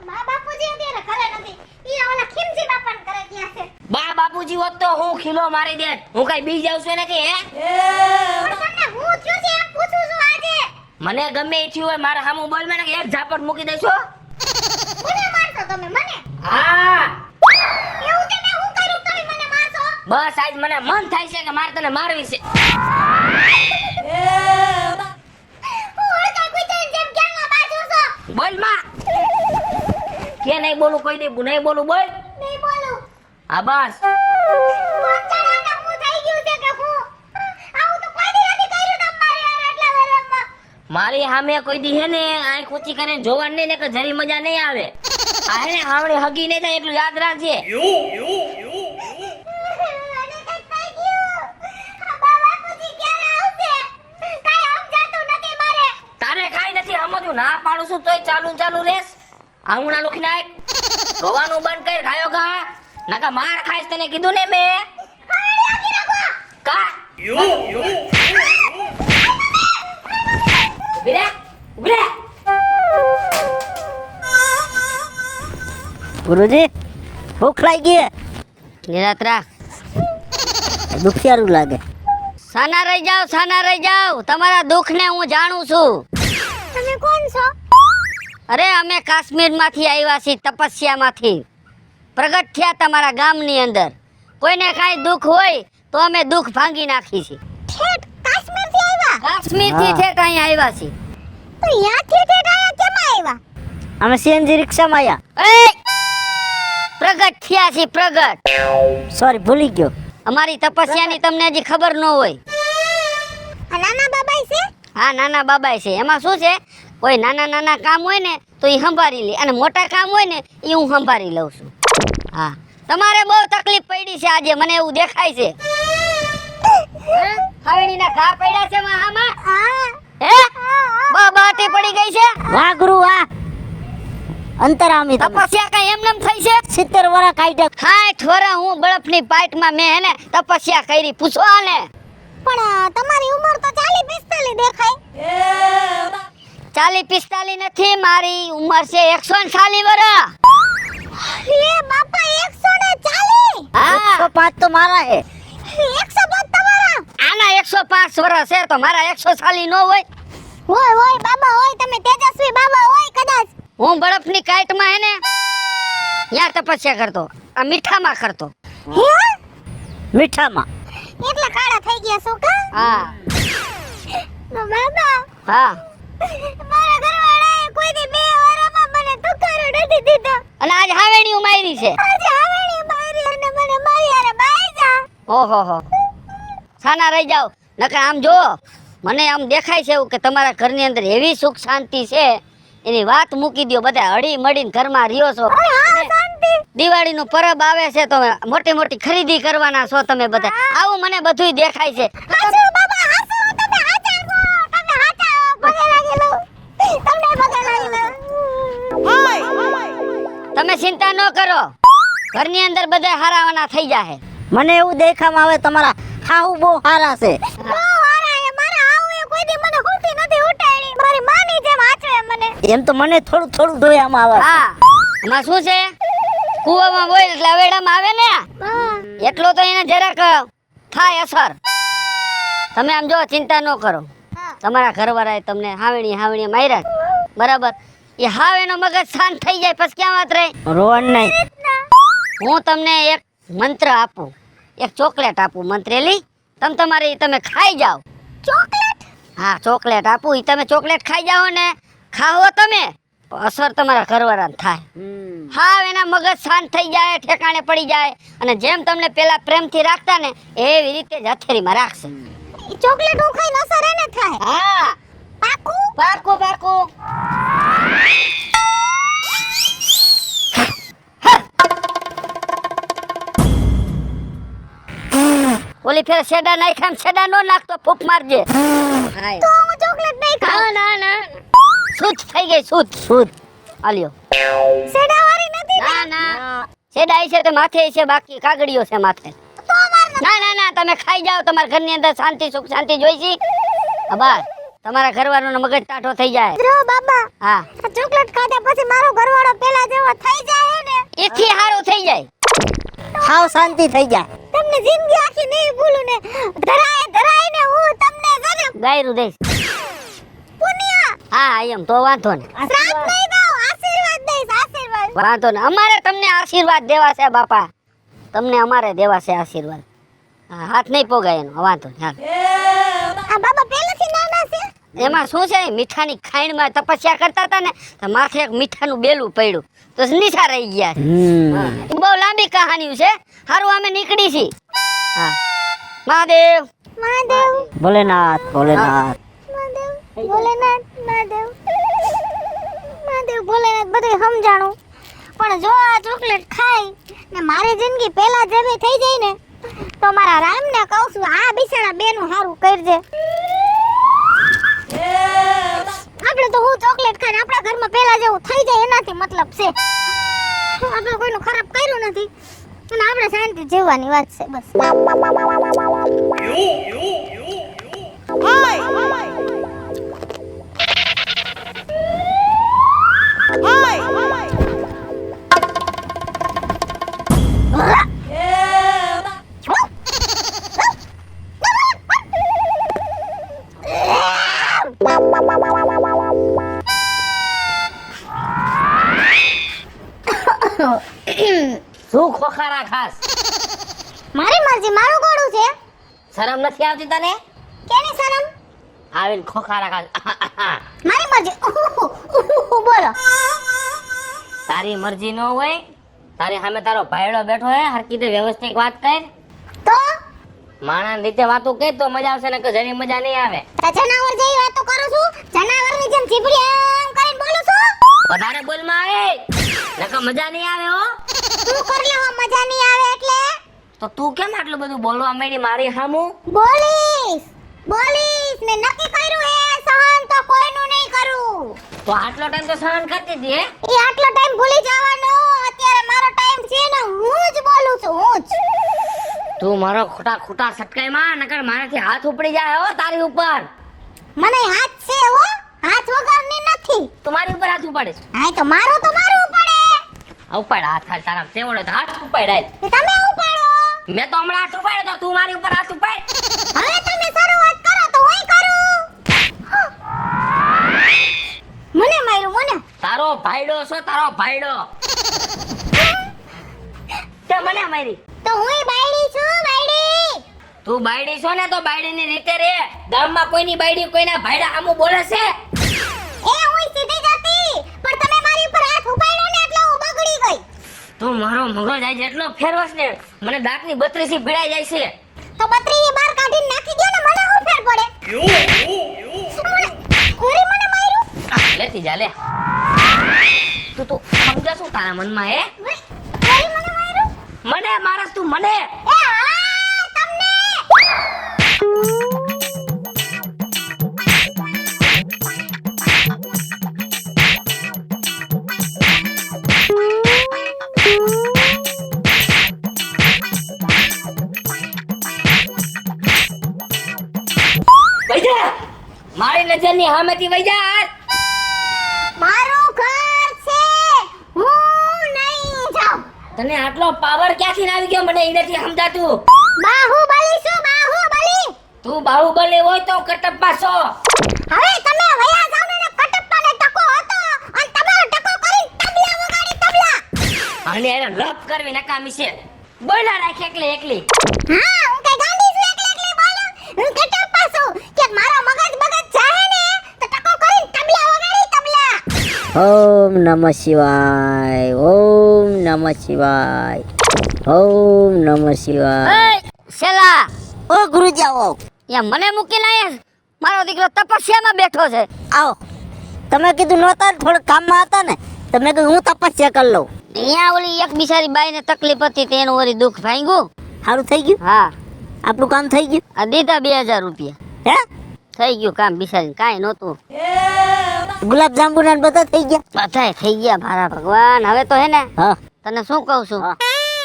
મા બાપુજી અત્યારે ઘરે નથી. ઈ ઓલા ખીમજી બાપાને ઘરે ગયા છે.
બા બાપુજી હોત તો હું ખીલો મારી દેત. હું કાંઈ બી જાઉં છું નથી હે?
પણ તમને હું થયું છે એમ પૂછું છું આજે.
મને ગમે ઈ થયું હોય મારા સામું બોલ મને એક ઝાપટ મૂકી દઈશો.
મને મારશો તમે? મને
હા
એવું તે મેં હું કર્યું તમે મને મારશો?
બસ આજ મને મન થાય છે કે મારે તને મારવી છે.
હું હળકા કૂતરાની જેમ ક્યારના બાજુ છો?
બોલ માં. કે નહીં બોલું? કોઈ દી નહીં બોલું? બોલ.
નહીં બોલું.
હા બસ.
પંચાળાના હું થઈ ગયું છે કે હું આવું તો કોઈ દી નથી કર્યું તમારે યાર આટલા વર્ષમાં.
મારી સામે કોઈ દી હે ને આંખ ઊંચી કરીને જોવાનું નહીં ને કે જરી મજા નહીં આવે. આ હે ને હાવણી હગી નહીં થાય એટલું યાદ રાખજે.
અને કઈ થઈ ગયું. આ બા બાપુજી ક્યારે આવશે? કાઈ સમજાતું નથી મારે.
તારે કાંઈ નથી સમજવું. ના પાડું છું તોય ચાલુ ને ચાલુ રેસ. આંગણા લુખી નાખ. રોવાનું બંધ કર. ખાયો ખા. નકા માર ખાઈશ તને કીધું ને મેં. કા ઉભી રે, ઉભી રે.
ગુરુજી ભૂખ લાગી.
નિરાત રાખ.
દુખિયારું લાગે.
સાના રહી જાઓ, સાના રહી જાઓ. તમારા દુઃખને હું જાણું છું.
તમે કોણ છો?
અરે અમે કાશ્મીરમાંથી આવ્યા છીએ, તપસ્યામાંથી પ્રગટ થયા તમારા ગામની અંદર. કોઈને કાંઈ દુઃખ હોય તો અમે દુઃખ ભાંગી નાખી છીએ.
ઠેઠ કાશ્મીરથી આવ્યા?
કાશ્મીરથી
હા.
ઠેઠ અહીં આવ્યા છીએ.
તો યાથી ઠેઠ આયા કેમ આવ્યા?
અમે સીએનજી રિક્ષામાં આવ્યા.
એ પ્રગટ થયા છીએ, પ્રગટ.
સોરી ભૂલી ગયો.
અમારી તપસ્યાની તમને હજી ખબર ન હોય.
આ નાના બાબાઈ છે?
હા નાના બાબાઈ છે. એમાં શું છે, કોઈ નાના નાના કામ હોય ને તો એ સંભાળી લે, અને મોટા કામ હોય ને એ હું સંભાળી લઉં છું. હા તમારે બહુ તકલીફ પડી છે આજે, મને એવું દેખાય છે. ખાવણીના ઘા પડ્યા છે માહામાં.
હા.
હે બહુ બાટી પડી ગઈ છે.
વાહ ગુરુ વાહ. અંતરામી તમે.
તપસ્યા કઈ એમનેમ થઈ છે?
70 વર્ષ કાઢ્યા.
હા થોરા હું બળફની પાઇટમાં મેં હેને તપસ્યા કરી. પૂછવા ને.
પણ તમારી ઉંમર તો 40-45 દેખાય.
40-45 નથી, મારી ઉંમર છે 140 વર્ષ.
લે બાપા 140.
હા
105 તો મારા હે.
105 તમારા?
આના 105 વર્ષ છે તો મારા 140 નો હોય?
હોય બાબા હોય. તમે તેજસ્વી બાબા હોય કદાચ.
હું બરફની કાઈટમાં હે ને ત્યાં તપસ્યા કરતો, આ મીઠામાં કરતો.
હે?
મીઠામાં.
એટલા કાળા થઈ ગયા છો કા?
હા
તો બાબા
હા
મારા ઘરવાળાએ કોઈ દી 2 વારમાં મને તુકારો નથી દીધો.
અને આજ હાવેણીઓ મારી છે.
આજે આવણી મારી અને મને મારી હારે બાઈ જા.
ઓહો હો સાના રહી જાવ નકર આમ જો મને આમ દેખાય છે એવું કે તમારા ઘરની અંદર એવી સુખ શાંતિ છે એની વાત મૂકી દ્યો. બધા હળી મળીને ઘરમાં રહ્યો છો.
અરે હા શાંતિ.
દિવાળીનું પરબ આવે છે તો મોટી મોટી ખરીદી કરવાના છો તમે બધા. આવું મને બધુંય દેખાય છે.
હાચો બાબા હાચો તમે હાચા છો. તમે હાચા પગે લાગેલો. તમને પગે લાગેલો.
તમે ચિંતા ન કરો ઘરની અંદર બધા હારાવાના થઈ જાહે.
મને એવું દેખામાં આવે તમારા હાહુ બહુ સારા છે.
બહુ હારા એ મારા આવું એ કોઈ દી મને હોતી નથી ઉટાડી. મારી માની જેમ હાચવે મને.
એમ તો મને થોડું થોડું જોયામાં આવે.
હા એમાં શું છે કુવામાં બોય એટલે અવેડામાં આવે ને એટલો તો એને જરાક થાય અસર. તમે આમ જો ચિંતા ન કરો. તમારા ઘરવાળાએ તમને હાવણી માર્યા બરાબર એ હાવ એનો મગજ શાંત થઈ જાય પછી ક્યાં વાત રહે.
રોન નહીં.
હું તમને એક મંત્ર આપું એક ચોકલેટ આપું મંત્રેલી તમે ખાઈ જાઓ.
ચોકલેટ
હા ચોકલેટ આપું ઈ તમે ચોકલેટ ખાઈ જાઓ ને ખાઓ તમે અસર તમારા ઘરવાળાને થાય. હા એના મગજ શાંત થઈ જાય ઠેકાણે પડી જાય અને જેમ તમને પેલા પ્રેમથી રાખતા ને એવી રીતે જ હથેળીમાં રાખશે.
ચોકલેટ હું ખાઈ અસર એને થાય.
હા
પાકું
પાકું ઓલી ફેર સેડા નાખ્યા ને સેડા નો નાખતો ફૂફ મારજે.
તો હું ચોકલેટ નહીં ખાઉં.
ના શુદ્ધ થઈ ગઈ શુદ્ધ આલ્યો.
સેડા વાળી નથી ને?
ના સેડા છે તો માથે છે બાકી કાગડીઓ છે માથે.
તો અમાર
ના તમે ખાઈ જાઓ તમારા ઘરની અંદર શાંતિ સુખ શાંતિ જોઈશી. અબાર તમારા ઘરવાળાનો મગજ ટાઢો થઈ જાય.
જો બાબા
હા
આ ચોકલેટ ખાધા પછી મારો ઘરવાળો પેલા જેવો થઈ જાય ને
એથી હારું થઈ જાય.
હાવ શાંતિ થઈ જાય.
તમને જિંદગી આખી નહીં ભૂલું ને ધરાય ને હું તમને જને
ગાયરું દઈશ.
પુણ્ય
હા એમ તો વાંધો ને
શ્રાપ નહીં દઉં આશીર્વાદ દઈશ આશીર્વાદ.
વાંધો ને અમારે તમને આશીર્વાદ દેવા છે બાપા. તમને અમારે દેવા છે આશીર્વાદ. હા હાથ નહીં પોગાય એનો વાંધો ને.
આ બાબા પહેલેથી નાના છે.
એમાં શું છે મીઠાની ખાઈણમાં તપસ્યા કરતા હતા ને તો માથે એક મીઠાનું બેલું પડ્યું તો નિશા રહી ગયા. બહુ લાંબી કહાની છે. હારું અમે નીકળી છી. હા મહાદેવ
મહાદેવ
ભોલેનાથ ભોલેનાથ.
મહાદેવ ભોલેનાથ મહાદેવ ભોલેનાથ બધું સમજાણું પણ જો આ ચોકલેટ ખાઈ ને મારી જિંદગી પહેલા જેવી થઈ જાય ને તો મારા રામને કહું છું આ બિચારા બેનું હારું કરજે. આપણે તો હું ચોકલેટ ખાઈને આપણા ઘરમાં પહેલા જેવું થઈ જાય એનાથી મતલબ છે. આપણે કોઈનું ખરાબ કર્યું નથી અને આપણે શાંતિ જીવવાની વાત છે બસ.
શું ખોખારા ખાસ
મારી મરજી મારું ગોળું છે.
શરમ નથી આવતી તને?
કેની શરમ?
આવીને ખોખારા ખાસ.
મારી મરજી બોલો.
તારી મરજી ન હોય તારી સામે તારો ભાઈડો બેઠો હે હરકી રીતે વ્યવસ્થિત વાત કર.
તો
માણસ રીતે વાતો કે તો મજા આવશે ને કે જરી મજા નહીં આવે.
જનાવર જેવી વાતો કરું છું. જનાવરની જેમ જીભડી એમ કરીને બોલું છું.
વધારે બોલમાં આવે નકર મજા નહીં આવે હો.
તું કરી લે મજા નહીં આવે એટલે
તો તું કેમ આટલું બધું બોલવા માંડી મારી સામું?
બોલીશ ને નક્કી કર્યું હે સહન તો કોઈનું નહીં કરું.
તો આટલો ટાઈમ તો સહન કરતી હતી હે?
એ આટલો ટાઈમ ભૂલી જવાનો. અત્યારે મારો ટાઈમ છે ને હું જ બોલું છું હું જ.
તું મારો ખોટા સટકાઈ માં નકર મારાથી હાથ ઉપડી જાય હો તારી ઉપર.
મને હાથ છે હો હાથ વગરની નથી.
તું મારી ઉપર હાથ ઉપાડે.
હા તો મારું પડે.
ઉપાડ હાથ તારા તેવડે તો હાથ ઉપાડાય.
તમે ઉપાડો.
મેં તો હમણાં હાથ ઉપાડ્યો તો તું મારી ઉપર હાથ ઉપાડ.
હવે તમે શરૂઆત કરો તો હું કરું. મને માર્યું મને.
તારો ભાઈડો છો તારો ભાઈડો. તે મને મારી.
તો હુંય બાયડી છું બાયડી.
તું બાયડી છો ને તો બાયડીની રીતે રે. ગામમાં કોઈની બાયડી કોઈના ભાઈડા આમું બોલે છે.
એ હું સીધી જતી પણ તમે મારી ઉપર હાથ ઉપાડ્યો ને એટલે હું બગડી ગઈ.
તું મારો મગજ આજ એટલો ફેરવસ ને મને દાંતની બત્રીસી ભીડાઈ જાય છે.
તો બત્રીની બહાર કાઢીને નાખી દો ને મને હું ફેર પડે. કોરી મને માર્યું.
લેતી જા લે. તું સમજા શું તારા મનમાં હે?
કોરી મને માર્યું.
મને મારસ તું મને.
એ હા તમને.
વૈજા મારી નજરની સામેથી વૈજા.
મારું ઘર છે હું નહીં જાઉં.
તને આટલો પાવર ક્યાંથી આવી ગયો મને એ નથી સમજાતું.
બાહુબલી છું બાહુબલી.
તું બાહુબલી હોય તો કટપ્પા છો.
હવે તમે વયા જાવ ને કટપ્પાને ટકો હતો અને તમારો ટકો કરી તબલા વગાડી તબલા.
અને એને લપ કરવી નકામી છે. બોલા રાખ એકલી એકલી.
હા હું કઈ ગાંડી છું એકલી એકલી બોલો. હું કટપ્પા છું કે મારો મગજ જાય ને તો ટકો કરી તબલા વગાડી તબલા.
ઓમ નમઃ શિવાય, ઓમ નમઃ શિવાય, ઓમ નમઃ શિવાય.
શેલા
ઓ ગુરુજી આવો.
યા મને મૂકીને આયા મારો દીકરો તપસ્યામાં બેઠો છે.
આવો. તમે કીધું નહોતા ને, થોડું કામમાં હતા ને, તમે કીધું હું તપસ્યા કરી લઉં.
અહીંયા ઓલી એક બિચારી બાઈને તકલીફ હતી તેનું વળી દુઃખ ભાંગ્યું.
સારું થઈ ગયું?
હા
આપણું કામ થઈ ગયું?
આ દીધા 2000 રૂપિયા.
હે?
થઈ ગયું કામ બિચારી કાંઈ નહોતું.
ગુલાબ જાંબુ ને બધા થઈ ગયા?
બધાય થઈ ગયા મારા ભગવાન. હવે તો હે ને
હા
તને શું કહું છું,
હા.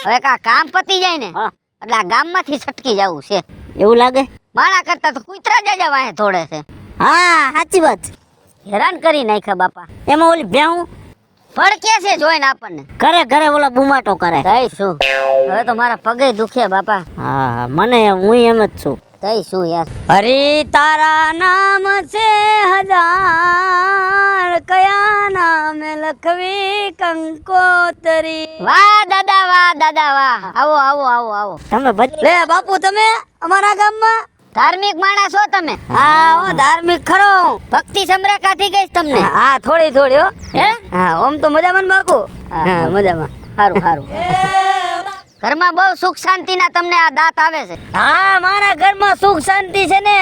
હવે કામ પતી જાય ને
હા.
એટલે આ ગામમાંથી છટકી જવું છે.
એવું લાગે?
માણા કરતા તો કૂતરા જ વાહે થોડે છે.
હા સાચી વાત.
હેરાન કરી નાખ્યા બાપા.
એમાં ઓલી ભેહું
ભડકે છે જોઈને આપણને.
ઘરે ઘરે ઓલા બુમાટો કરે.
તઈ શું હવે તો મારા પગે દુખે બાપા.
હા મને હું એમ જ છું.
તઈ શું યાર.
હરી તારા નામ છે હજાર, કયા નામે લખવી કંકોતરી.
વાહ દાદા વાહ. આવો આવો આવો આવો.
તમે લે બાપુ તમે અમારા ગામમાં
ધાર્મિક માણસ છો તમે.
હા હો ધાર્મિક ખરો.
ભક્તિ સમરાકાથી ગઈ તમને.
હા થોડી થોડી હો.
હે
હા ઓમ તો મજામાં ને બાપુ? હા મજામાં.
સારું સારું. ઘરમાં બહુ સુખ શાંતિના તમને આ દાંત આવે છે.
હા મારા ઘરમાં સુખ શાંતિ છે ને,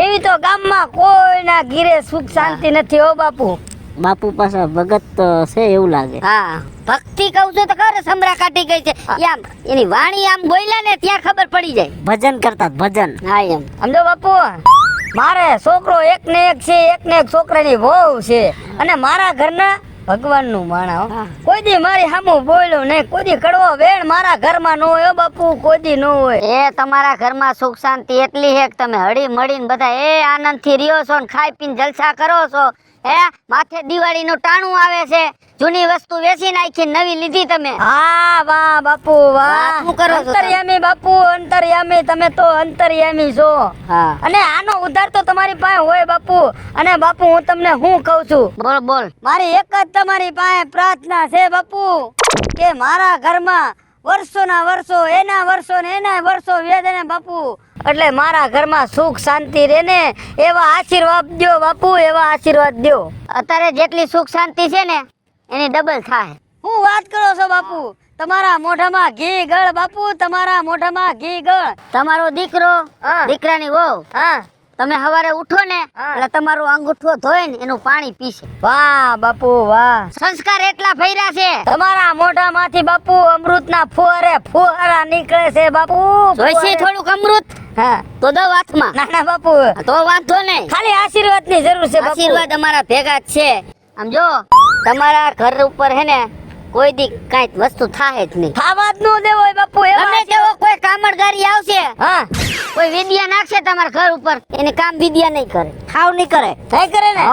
એવી તો ગામમાં કોઈના ઘીરે સુખ શાંતિ નથી હો બાપુ. બાપુ પાસે ભગત તો છે એવું લાગે.
હા ભક્તિ કહું છું તો ખરે સમરા કાઢી ગઈ છે. આમ એની વાણી આમ બોલ્યા ને ત્યાં ખબર પડી જાય.
ભજન કરતા ભજન.
હા એમ
સમજો બાપુ, મારે છોકરો એક ને એક છે, એક ને એક છોકરાની વહુ છે, અને મારા ઘરના ભગવાન નું માણા. કોઈ દી મારી સામું બોલ્યો નહીં, કોઈ દી કડવો વેણ મારા ઘરમાં ન હોય બાપુ, કોઈ દી ન હોય.
એ તમારા ઘરમાં સુખ શાંતિ એટલી છે કે તમે હળી મળીને બધા એ આનંદથી રહ્યો છો ને ખાઈ પીને જલસા કરો છો. હે માથે દિવાળી નું ટાણું આવે છે, જૂની વસ્તુ વેચી નાખી નવી લીધી તમે.
હા વાહ બાપુ વાહ.
શું કરો છો?
અંતર્યામી બાપુ અંતર્યામી. તમે તો અંતર્યામી છો.
હા
અને આનો ઉદ્ધાર તો તમારી પાસે હોય બાપુ. અને બાપુ હું તમને શું કહું છું,
બોલ બોલ.
મારી એક જ તમારી પાસે પ્રાર્થના છે બાપુ, કે મારા ઘરમાં વર્ષોના વર્ષો એના વર્ષો ને એના વર્ષો વેદે ને બાપુ, એટલે મારા ઘરમાં સુખ શાંતિ રહે ને એવા આશીર્વાદ દ્યો બાપુ, એવા આશીર્વાદ દ્યો.
અત્યારે જેટલી સુખ શાંતિ છે ને એની ડબલ થાય.
હું વાત કરો છો બાપુ? તમારા મોઢામાં ઘી ગળ બાપુ, તમારા મોઢામાં ઘી ગળ.
તમારો દીકરો
હા.
દીકરાની વહુ
હા
તમે સવારે ઉઠો ને
હા.
એટલે તમારું અંગૂઠો ધોઈને એનું પાણી પીશે.
વાહ બાપુ વાહ.
સંસ્કાર એટલા ફર્યા છે.
તમારા મોઢામાંથી બાપુ અમૃતના ફુવારા નીકળે છે બાપુ.
જોઈશે થોડુંક અમૃત
હા
તો દો હાથમાં.
ના ના બાપુ,
તો વાંધો નહીં.
ખાલી આશીર્વાદની જરૂર છે બાપુ.
આશીર્વાદ અમારા ભેગા જ છે. આમ જો તમારા ઘર ઉપર હે ને કોઈ દી કઈ વસ્તુ થાય જ નહીં.
ખાવા જ ન દેવાય બાપુ. એવા
ગમે તેવો કોઈ કામણગારી આવશે,
હા
કોઈ વિદ્યા નાખશે તમારા ઘર ઉપર, એને કામ વિદ્યા નહીં કરે.
ખાવ નહીં કરે. થઈ કરે ને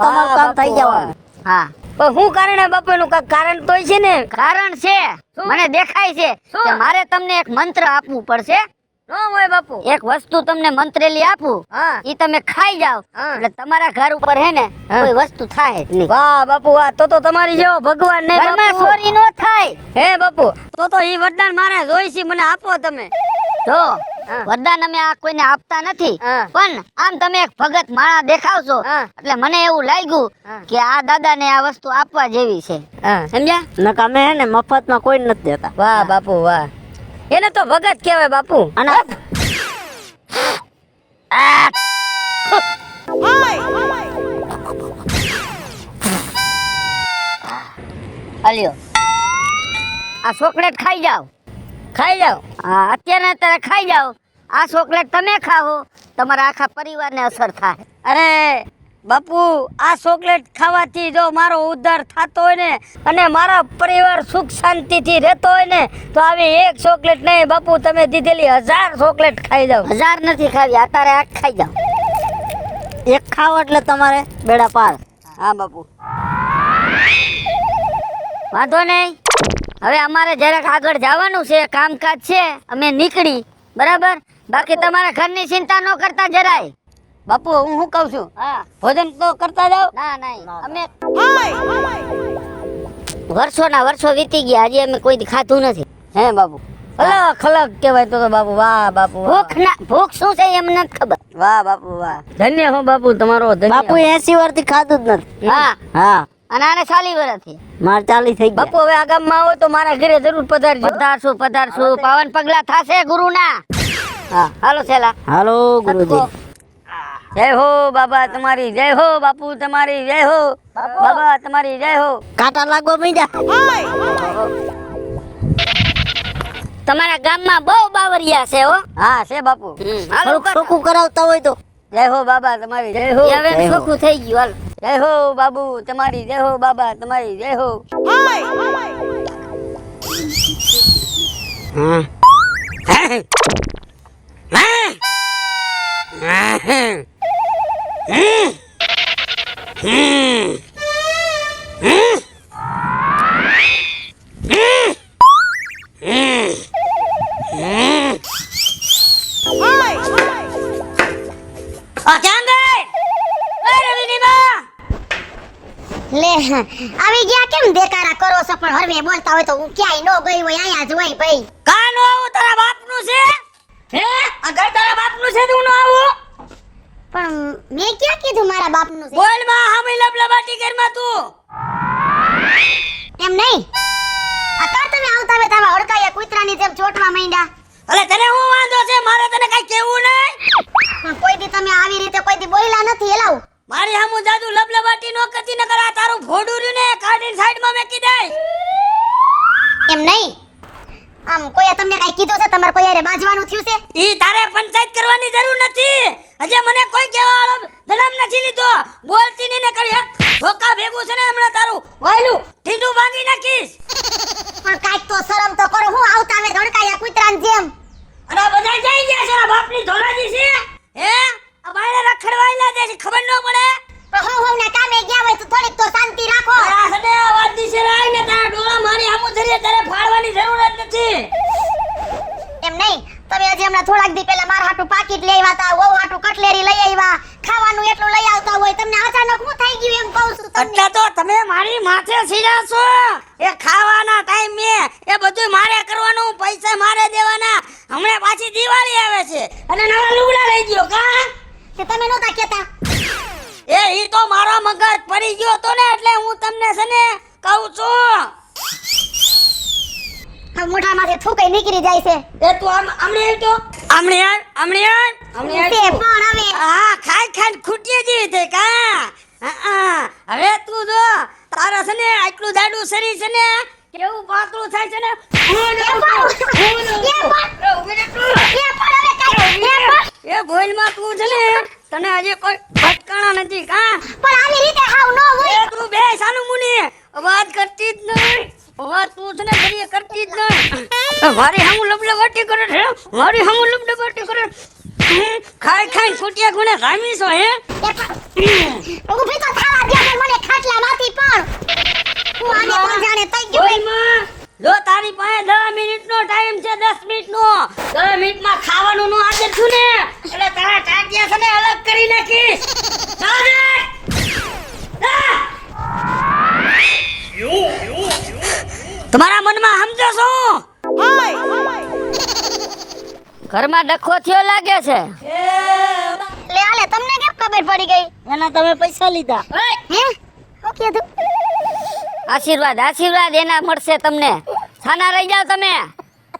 તમારું કામ થઈ જવાનું.
હા
પણ હું કારણે બાપુ એનું કાંઈક કારણ તો છે ને?
કારણ છે, મને દેખાય છે કે મારે તમને એક મંત્ર આપવું પડશે.
ન હોય બાપુ.
એક વસ્તુ તમને મંત્રેલી આપું,
હા
ઈ તમે ખાઈ જાવ
હા.
એટલે તમારા ઘર ઉપર હે ને
હા.
કોઈ વસ્તુ થાય જ નહીં.
વાહ બાપુ વાહ. તો તમારી જેવો ભગવાન ને
ઘરમાં
બાપુ.
ચોરી નો થાય.
હે બાપુ, તો ઈ વરદાન મારે જોઈશે, મને આપો તમે.
જો
વરદાન અમે આ કોઈને આપતા નથી,
હા.
પણ આમ તમે એક ભગત માણા દેખાવશો
હા.
એટલે મને એવું લાગ્યું કે આ દાદાને આ વસ્તુ આપવા જેવી છે.
હા સમજ્યા?
નકા અમે હે ને મફતમાં કોઈ નથી દેતા.
વાહ બાપુ વાહ, એને તો ભગત કહેવાય બાપુ.
અને
અલ્યો આ ચોકલેટ ખાઈ જાઓ,
ખાઈ જાઓ.
હા અત્યારે ખાઈ જાઓ. આ ચોકલેટ તમે ખાઓ, તમારા આખા પરિવારને અસર થાય.
અરે બાપુ, આ ચોકલેટ ખાવાથી જો મારો ઉદ્ધાર થતો હોય ને અને મારા પરિવાર સુખ શાંતિથી રહેતો હોય ને તો આવી એક ચોકલેટ નહીં બાપુ, તમે દીધેલી 1000 ચોકલેટ ખાઈ જાવ.
1000 નથી ખાવી, અત્યારે 8 ખાઈ જાઓ.
એક ખાવ એટલે તમારે બેડા પાર.
હા બાપુ.
વાંધો નહીં, હવે અમારે જરાક આગળ જવાનું છે, કામકાજ છે, અમે નીકળી. બરાબર, બાકી તમારા ઘરની ચિંતા ન કરતા જરાય.
બાપુ હું શું કહું છું,
હા
ભોજન તો કરતા જાવ.
ના નહીં, અમે વર્ષોના વર્ષો વીતી ગયા, હજી અમે કોઈ દી ખાધું નથી.
હે બાપુ? અલગ અલગ કહેવાય તો બાપુ. વાહ બાપુ વાહ.
ભૂખ શું છે એમ નથી ખબર.
વાહ બાપુ વાહ, ધન્ય હો બાપુ તમારો, ધન્ય.
બાપુ 80 વર્ષથી ખાધું જ નથી.
હા,
હા
અને આને 40 વર્ષથી.
માર 40 થઈ ગયા.
બાપુ હવે આ ગામમાં આવો તો મારા ઘરે જરૂર પધારજો.
પધારશું, પાવન પગલા થાશે ગુરુના.
હા
હાલો છેલા.
હાલો ગુરુજી.
જય હો બાબા તમારી, જય હો બાપુ તમારી, જય હો બાબા તમારી, જય હો.
કાંટા લાગવા માંડ્યા.
તમારા ગામમાં બહુ બાવરિયા છે હો.
હા છે બાપુ.
હાલો
થોડુંક ચોખ્ખું કરાવતા હોય તો.
જય હો બાબા તમારી, જય હો.
હવે
જય હો.
ચોખ્ખું થઈ ગયું. હાલો.
જય હો બાબુ તમારી, જય હો બાબા તમારી, જય હો. આ ક્યાં ગઈ? એ રવિની બા!
લે આવી ગયા, કેમ દેકારા કરો છો? પણ હરવે બોલતા હોય તો હું ક્યાંય નો ગઈ હોય, અહીંયા જ હોય ભાઈ.
કાનો આવું તારા બાપનું છે? હે? આ ઘર તારા બાપનું છે, તું નો આવું?
પણ મેં ક્યાં કીધું મારા બાપનું છે?
બોલ માં, હામી લબલબાટી કરમાં તું.
એમ નહીં, આ કા તમે આવતા હોય તાવા હડકાયા કૂતરાની જેમ ચોટવા માંડ્યા?
અલે તને હું વાંધો છે? મારે તને કઈ કેવું નહીં.
પણ કોઈ દી તમે આવી રીતે કોઈ દી બોલ્યા નથી. એલાવ
મારી હામું જાદુ લબલબાટી નો કરતી, નકર આ તારું ફોડું રહ્યું ને કાઢીને સાઈડમાં મેકી દે.
એમ નહીં, આમ કોઈ તમને કઈ કીધું છે? તમારે કોઈ હારે બાજવાનું થયું છે?
ઈ તારે પંચાયત કરવાની જરૂર નથી. હજે મને કોઈ કહેવા વાળો જન્મ નથી લીધો. બોલતી નહીં ને કરી ધોકા ભેગું છે ને હમણાં તારું વાયલું ઢીંડું ભાંગી નાખીશ.
પણ કાઈક તો શરમ તો કરો. હું આવતા આવે હડકાયા કૂતરાની જેમ?
અરે બધા જઈ ગયા છે, આ બાપની ધોલાજી છે. હે આ બાયરે રખડવાઈલા દે છે, ખબર ન પડે?
તો હું ના કામે ગયા હોય તો થોડીક તો શાંતિ રાખો.
આ સને આવાજ દિશે રાઈ ને તારા ડોળા મારી હામું ધરીએ તારે ફાડવાની જરૂર જ નથી.
એમ નહીં, તમે હજી હમણાં થોડાક દી પહેલા મારા હાટુ પાકીટ લઈ આવ્યા હતા, વહુ હાટુ કટલેરી લઈ આવ્યા, ખાવાનું એટલું લઈ આવતા હોય, તમને અચાનક શું થઈ ગયું એમ કહું છું તમને.
એટલે તો તમે મારી માથે સીધા છો. એ ખાવાના ટાઈમે એ બધું મારે કરવાનું, પૈસા મારે દેવાના. હમણાં પાછી દિવાળી આવે છે અને નવા લુગડા લઈ ગયો કા?
તે તમે નહોતા કહેતા?
એ ઈ તો મારો મગજ પડી ગયો તો ને, એટલે હું તમને છે ને કહું છું.
હવે મોઢામાંથી થૂકાઈ નીકળી જાય છે.
એ તું આમણે તો આમણે
તે પણ હવે
હા ખાઈ ખાઈ ખૂટી જેવી થઈ કા? હવે તું જો તારા છે ને આટલું દાડું શરીર છે ને કેવું પાતળું થાય છે ને. એ બોલમાં તું છે ને તને આજે કોઈ ભટકાણા નથી કા?
પણ આવી રીતે હાવ ન હોય.
એ તું બે સાનું મુની અવાજ કરતી જ નહીં. અવાજ તું છે ને ઘડીએ કરતી જ નહીં. મારી હામું લબલબાટી કરે છે, મારી હામું લબલબાટી કરે. ખાઈ ખાઈ ખૂટિયા ગુણે રામી છો હે?
ઊભી તો થવા દે મને ખાટલામાંથી પણ. હું આને કોણ જાણે થઈ ગયું.
બોલમાં જો તારી પાસે 10 મિનિટનો ટાઈમ છે, 10 મિનિટનો. 10 મિનિટમાં ખાવાનું નું આદત છું ને એટલે તારા ટાટિયા છે ને અલગ કરી નાખીશ. તમારા મનમાં સમજો છો? ઘરમાં ડખો થયો લાગે છે.
લે આલે તમને કેમ ખબર પડી ગઈ?
એના તમે પૈસા લીધા.
હે શું કીધું?
આશીર્વાદ આશીર્વાદ એના મળશે તમને. છાના રહી જાવ તમે.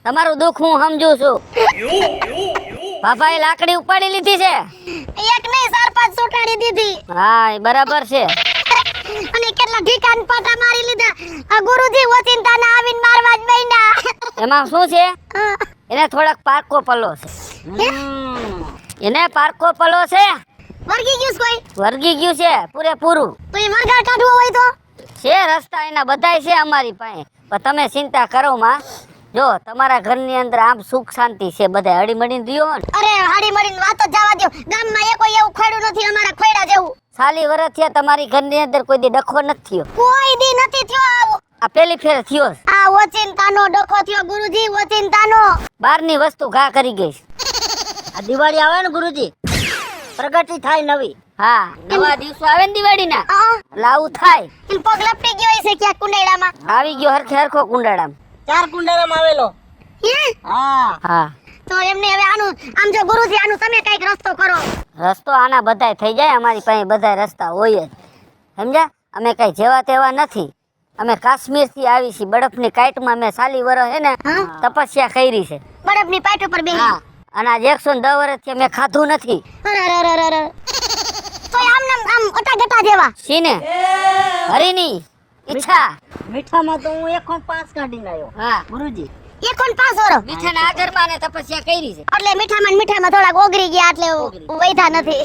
તમારું દુઃખ હું સમજુ છું. બાપાએ લાકડી ઉપાડી લીધી છે.
એક નહીં 4-5 ચોટાડી દીધી.
હા એ બરાબર છે.
અને કેટલા ઢીકાન પાટા મારી લીધા. આ ગુરુજી ઓચિંતાના આવીને મારવા જ બેઠા.
એમાં શું છે? એને થોડાક પારકો પલો છે. એને પારકો પલો છે.
વર્ગી ગયું છે કોઈ?
વર્ગી ગયું છે પૂરેપૂરું.
તો એ વરગાડ કાઢવો હોય તો
છે રસ્તા એના બધાય છે અમારી પાસે. પણ તમે ચિંતા કરો માં. જો તમારા ઘરની અંદર આમ સુખ શાંતિ છે, બધા હળીમળીને રહ્યો ને.
અરે હાડી મળીને વાત જ જવા દો. ગામમાં એ કોઈ એવું ખોડું નથી અમારા ખોયડા જેવું.
સાલી વર્ષ થયા તમારી ઘરની અંદર કોઈ દી ડખો નથી થયો.
કોઈ દી નથી થયો આવો.
આ પેલી ફેર થયો છે.
આ ઓચિંતાનો ડખો થયો ગુરુજી ઓચિંતાનો.
બહારની વસ્તુ ઘા કરી ગઈ છે.
આ દિવાળી આવે ને ગુરુજી, પ્રગતિ થાય નવી.
હા નવા દિવસો આવે ને દિવાળીના
હા
એટલે આવું થાય.
એમ પગ લપટી ગયો હશે ક્યાંક કુંડાળામાં.
આવી ગયો હરખે હરખો કુંડાળામાં.
4 કુંડારામાં આવેલો.
હે
હા.
હા
તો એમને હવે આનું આમ જો ગુરુજી આનું તમે કઈક રસ્તો કરો.
રસ્તો આના બધાય થઈ જાય. અમારી પાસે બધાય રસ્તા હોય જ. સમજ્યા? અમે કઈ જેવા તેવા નથી. અમે કાશ્મીર થી આવી છીએ. બરફની કાઈટમાં અમે સાલી વર્ષ હે ને તપસ્યા કરી છે.
બરફની પાટ ઉપર બેહી.
હા અને આજ 110 વર્ષથી અમે ખાધું નથી.
અરે તો આમ ઓટા ગટા જેવા.
સીને હરીની ઈચ્છા.
મીઠામાં તો હું 1.5 કાઢીને આવ્યો
હા
ગુરુજી.
1.5 વર્ષ
મીઠાના આગરમાં ને તપસ્યા કરી છે.
એટલે મીઠામાં થોડાક ઓગરી ગયા એટલે વૈધા નથી.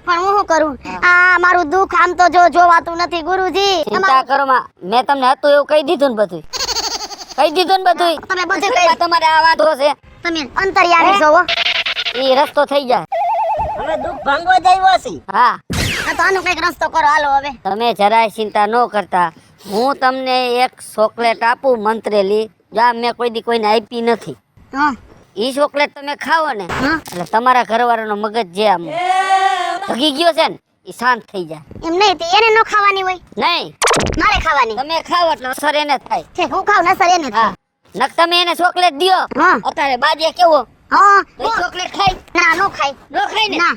પણ હું શું કરું? આ મારું દુઃખ આમ તો જોવાતું નથી ગુરુજી.
ચિંતા કરો માં. મેં તમને હતું એવું કહી દીધું ને બધું. કહી દીધું ને બધું.
તમે બધું કહી
તમારે આ વાંધો છે.
તમે અંતર્યામી છો હો.
ઈ રસ્તો થઈ જાય.
હવે દુઃખ ભાંગવા જાય છે.
હા
તો આનો કઈક રસ્તો કરો હાલો હવે.
તમે જરાય ચિંતા ન કરતા. હું તમને એક ચોકલેટ આપું મંત્રેલી. જા મેં કોઈ દી કોઈને આપી નથી.
હા
ઈ ચોકલેટ તમે ખાવો ને
હા.
એટલે તમારા ઘરવાળાનો મગજ જે આમ ભગી ગયો છે ને ઈ શાંત થઈ જાય.
એમ નહીં તે એને નો ખાવાની હોય,
નહીં
મારે ખાવાની
તમે ખાવ એટલે અસર એને થાય.
છે. હું ખાવ નસર એને
હા નક તમે એને ચોકલેટ દ્યો.
હા
અત્યારે બાજે કેવો
હા
તો ઈ ચોકલેટ ખાય
ના નો ખાય
નો ખાય ને.
ના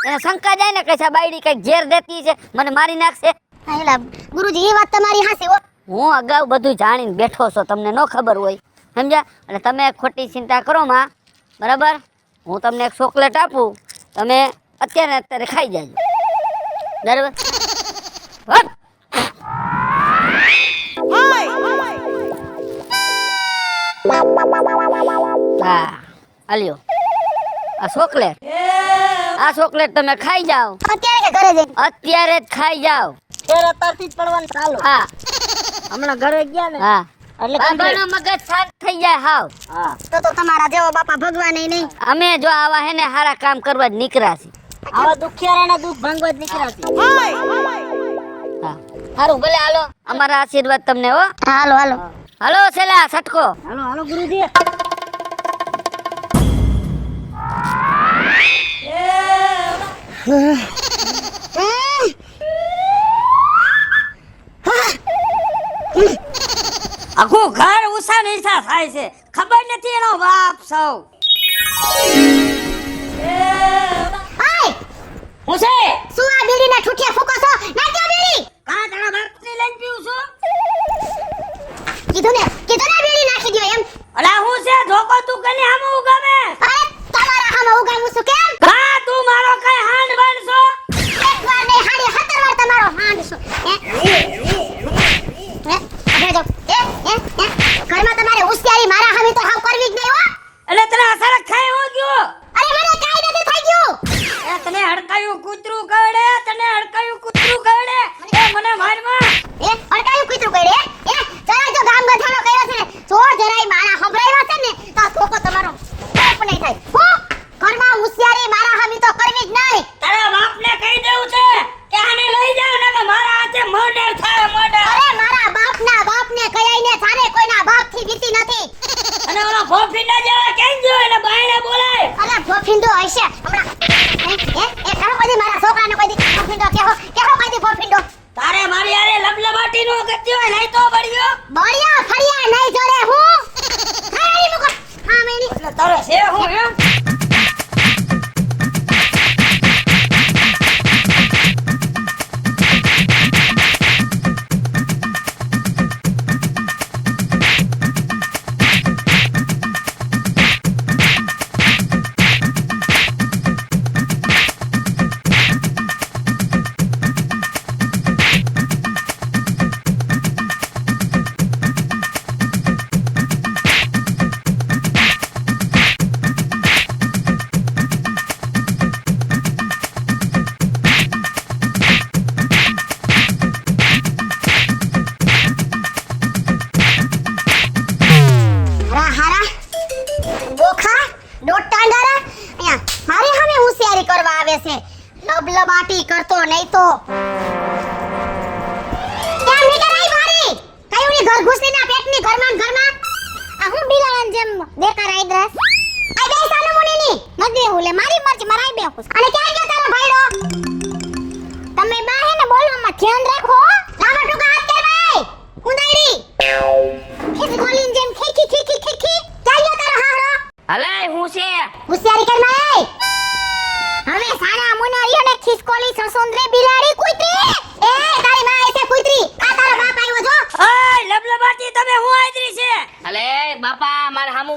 એને શંકા જાય ને કે બાયડી કઈક ઝેર દેતી છે મને મારી નાખશે.
હા, એલા ગુરુજી એ વાત તમારી હાસી હો.
હું અગાઉ બધું જાણીને બેઠો છો, તમને ન ખબર હોય. સમજ્યા? એટલે તમે ખોટી ચિંતા કરો માં. બરાબર? હું તમને એક ચોકલેટ આપું, તમે અત્યારે ખાઈ જાજો. બરાબર? હટ! હા આલ્યો આ ચોકલેટ તમે ખાઈ જાઓ.
અત્યારે કે ઘરે જઈને
અત્યારે જ ખાઈ જાઓ.
ફેર અત્યારથી જ પડવાનું ચાલુ.
હા
હમણાં ઘરે ગયા ને
હા
એટલે
બાબાનો મગજ શાંત થઈ જાય હાવ.
હા.
તો તમારા જેવો બાપા ભગવાન નહીં.
અમે જો આવા હે ને સારા કામ કરવા જ નીકળ્યા છીએ.
આવા દુખિયારાના દુઃખ ભાંગવા જ નીકળ્યા.
હા સારું ભલે હાલો. અમારા આશીર્વાદ તમને હો.
હાલો હાલો
હાલો છેલ્લા સટકો.
હાલો હાલો ગુરુજી.
આખું ઘર ઉષા નિશા થાય છે. ખબર નથી એનો બાપ સૌ.
હાય
હું છે
શું આ બીડીના ઠૂઠિયા ફૂકો છો? નાખ્યો બીડી.
કા તારા બાપની લઈને પીવું છું.
કીધું ને બીડી નાખી દ્યો એમ.
અલા હું છે ધોકો તું કને આમ ઉગામે.
અરે તમારા હામે ઉગામું છું કેમ?
કા તું મારો કઈ હાંડ બનશો.
એક વાર નહીં હાડી 17 વાર તમારો હાંડ છું. આગળ જાઓ. ઘરમાં તમારે હોશિયારી મારા હામે તો હાવ કરવી જ નહીં હો.
એટલે તને અસર ખાઈ હો ગયો.
અરે મને કાઈ નથી થઈ ગયું.
એ તને હડકાયું કૂતરું કરડે. એ મને મારમાં.
અડકાયું કીધું કઈ રે? જરાય જો ગામ ગધાનો કર્યો છે ને, જો જરાય મારા સંભળાવ્યા છે ને તો આ છોકો તમારો કોપ નહીં થાય. હું ઘરમાં હોશિયારી મારા હામી તો કરવી જ નહીં.
તારા બાપને કહી દેવું છે કે આને લઈ જાવ ને કે મારા હાથે મર્ડર થાય મર્ડર.
અરે મારા બાપને કયાઈને સારે કોઈના બાપથી બીતી નથી.
અને ઓલા ભોફીના જેવા કેમ જો એને બાયણે બોલાય.
અરે ભોફિંડો હશે હમણાં. એ કહો કોઈ મારા છોકરાને કોઈ દી ભોફિંડો કહો કોઈ દી ભોફિંડો.
તારે મારી આરે લબલબાટી નો કરતી હોય નહીં તો બળ્યો.
બળિયા ફળિયા નહીં જોડે હું. હા મેની
એટલે તારે છે હું એમ.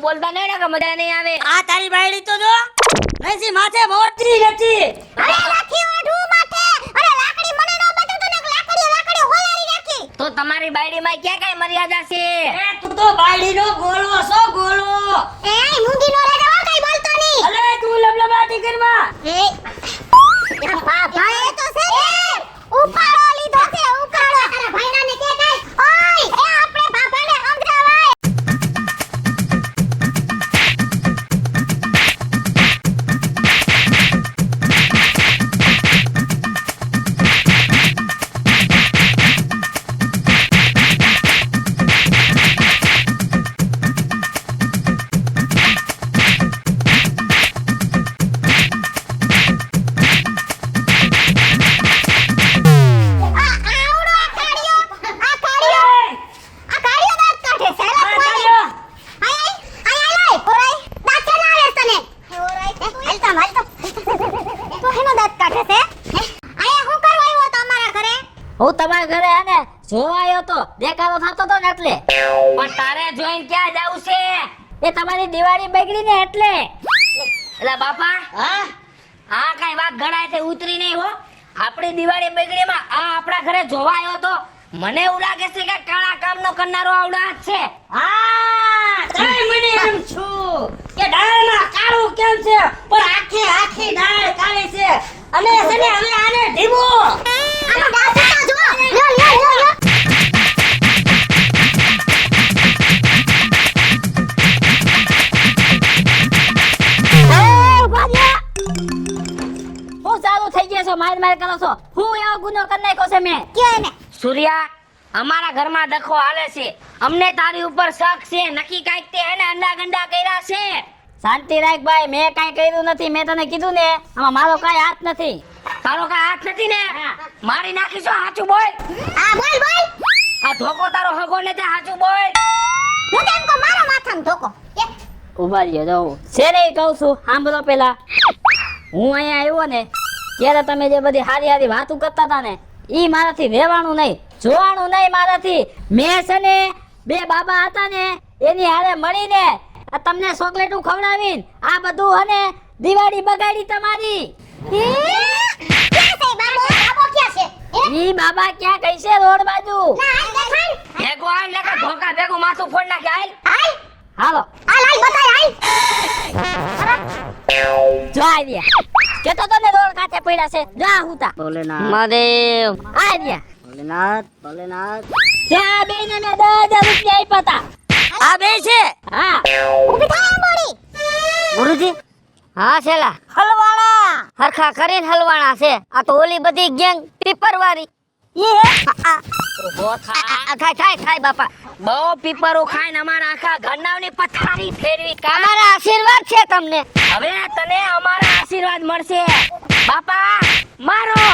બોલતા નહીં ને કે મજા નહીં આવે.
આ તારી બાયડી તો જો નસી માથે મોતરી નથી.
અરે રાખી ઓઢું માથે. અરે લાકડી મને ન બતાવતો ને લાકડી હોલારી રાખી.
તો તમારી બાયડીમાં ક્યાં કઈ મર્યાદા છે?
એ તું તો બાયડીનો ગોળો છો ગોળો.
એ મૂંગી નો રે જવા કઈ બોલતો નહીં.
અલે તું લબલબાટી કરમાં.
એ ભાઈ એ તો છે ઉપાડો લીધો છે ઉપાડો. તારા ભાઈના ને કે કઈ ઓય એ આપણે બાપાને સમજાવાય.
હું તમારા ઘરે આને જોવા આવ્યો તો દેખાડો થતો તો ને એટલે.
પણ તારે જોઈને ક્યાં જાવું છે?
એ તમારી દિવાળી બગડી ને એટલે.
એલા બાપા,
હા
આ કઈ વાત ગણાય તે ઉતરી નહીં હો. આપણી દિવાળી બગડીમાં આ આપણા ઘરે જોવા આવ્યો તો. મને એવું લાગે છે કે કાળા કામનો કરનારો આવડા જ છે.
હા તઈ મને એમ છું કે દાળમાં કાળું કેમ છે પણ આખી દાળ કાળી છે. અને છે ને હવે આને ઢીમો.
આનો દાસ તો જો લ્યો લ્યો લ્યો
હું ચાલુ થઈ ગયા છો માર કરો છો. હું એવો ગુનો કરી નાખ્યો છે મેં.
કયો એને
સૂર્યા, અમારા ઘરમાં ડખો હાલે છે. અમને તારી ઉપર શક છે. નક્કી કાંઈક તે એને અંડા ગંડા કર્યા છે.
શાંતિ રાખ ભાઈ, મેં કાઈ કર્યું નથી. મેં તને કીધું ને આમાં મારો કાઈ હાથ નથી.
તારો કાંઈ હાથ નથી ને? મારી નાખીશું. સાચું બોલ.
આ બોલ બોલ
આ ધોકો તારો હગો ને તે સાચું બોલ.
હું તેમ કો મારો માથામાં ધોકો એ
ઉભા રહ્યો જાઉં છે ને કહું છું સાંભળો પેલા. હું અહીંયા આવ્યો ને ત્યારે તમે જે બધી હારી હારી વાતો કરતા હતા ને ઈ મારાથી રહેવાનું નહીં, જોવાનું નહીં મારાથી. મેં છે ને બે બાબા હતા ને એની હારે મળીને આ તમને ચોકલેટું ખવડાવીને આ બધું અને દિવાળી બગાડી તમારી.
ક્યાં છે બાબો બાબો ક્યાં છે
ઈ બાબા ક્યાં કઈ છે રોડ બાજુ.
ના હાલ દેખાય
ભેગો આય નકર ધોકા ભેગું માથું ફોડ નાખે. હાલ.
હાલ
હાલો
હાલ હાલ બતાય હાલ
જો આવ્યા. કેતો તો ને રોડ કાચે પડ્યા છે. જા હુતા
ભોલેનાથ
મહાદેવ આવ્યા.
ભોલેનાથ ભોલેનાથ.
જ્યાં બેને મેં 10,000 રૂપિયા આપ્યા હતા.
આ બે છે
હા
ઊભી થાય મોડી
ગુરુજી.
હા છેલા
હલવાણા
હરખા કરીને હલવાણા છે. આ તો ઓલી બધી ગેંગ પીપર વાળી.
ઉભો થા.
થાય બાપા.
બહુ પીપરો ખાઈને અમારા આખા ઘરનાવની પથારી ફેરવી કા.
અમારા આશીર્વાદ છે તમને.
હવે તને અમારા આશીર્વાદ મળશે. બાપા મારો.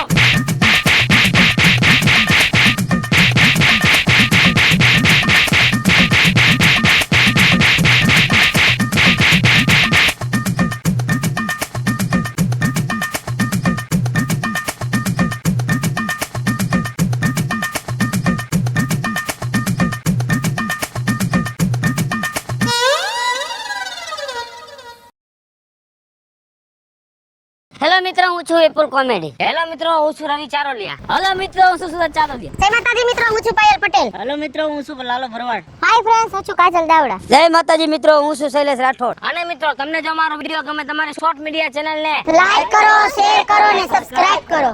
હેલો મિત્રો, હું છું વિપુલ કોમેડી.
હેલો મિત્રો, હું છું રવિ ચારોલિયા.
હેલો મિત્રો, હું છું સુરત ચાલોલિયા.
જય માતાજી મિત્રો હું છું પાયલ પટેલ.
હેલો મિત્રો, હું છું લાલો ભરવાડ.
હાય ફ્રેન્ડ્સ હું છું કાજલ દાવડા.
જય માતાજી મિત્રો, હું છું શૈલેષ રાઠોડ.
અને મિત્રો, તમને જો અમારો વિડીયો ગમે તમારી શોર્ટ મીડિયા ચેનલ ને
લાઈક કરો શેર કરો ને સબસ્ક્રાઇબ કરો.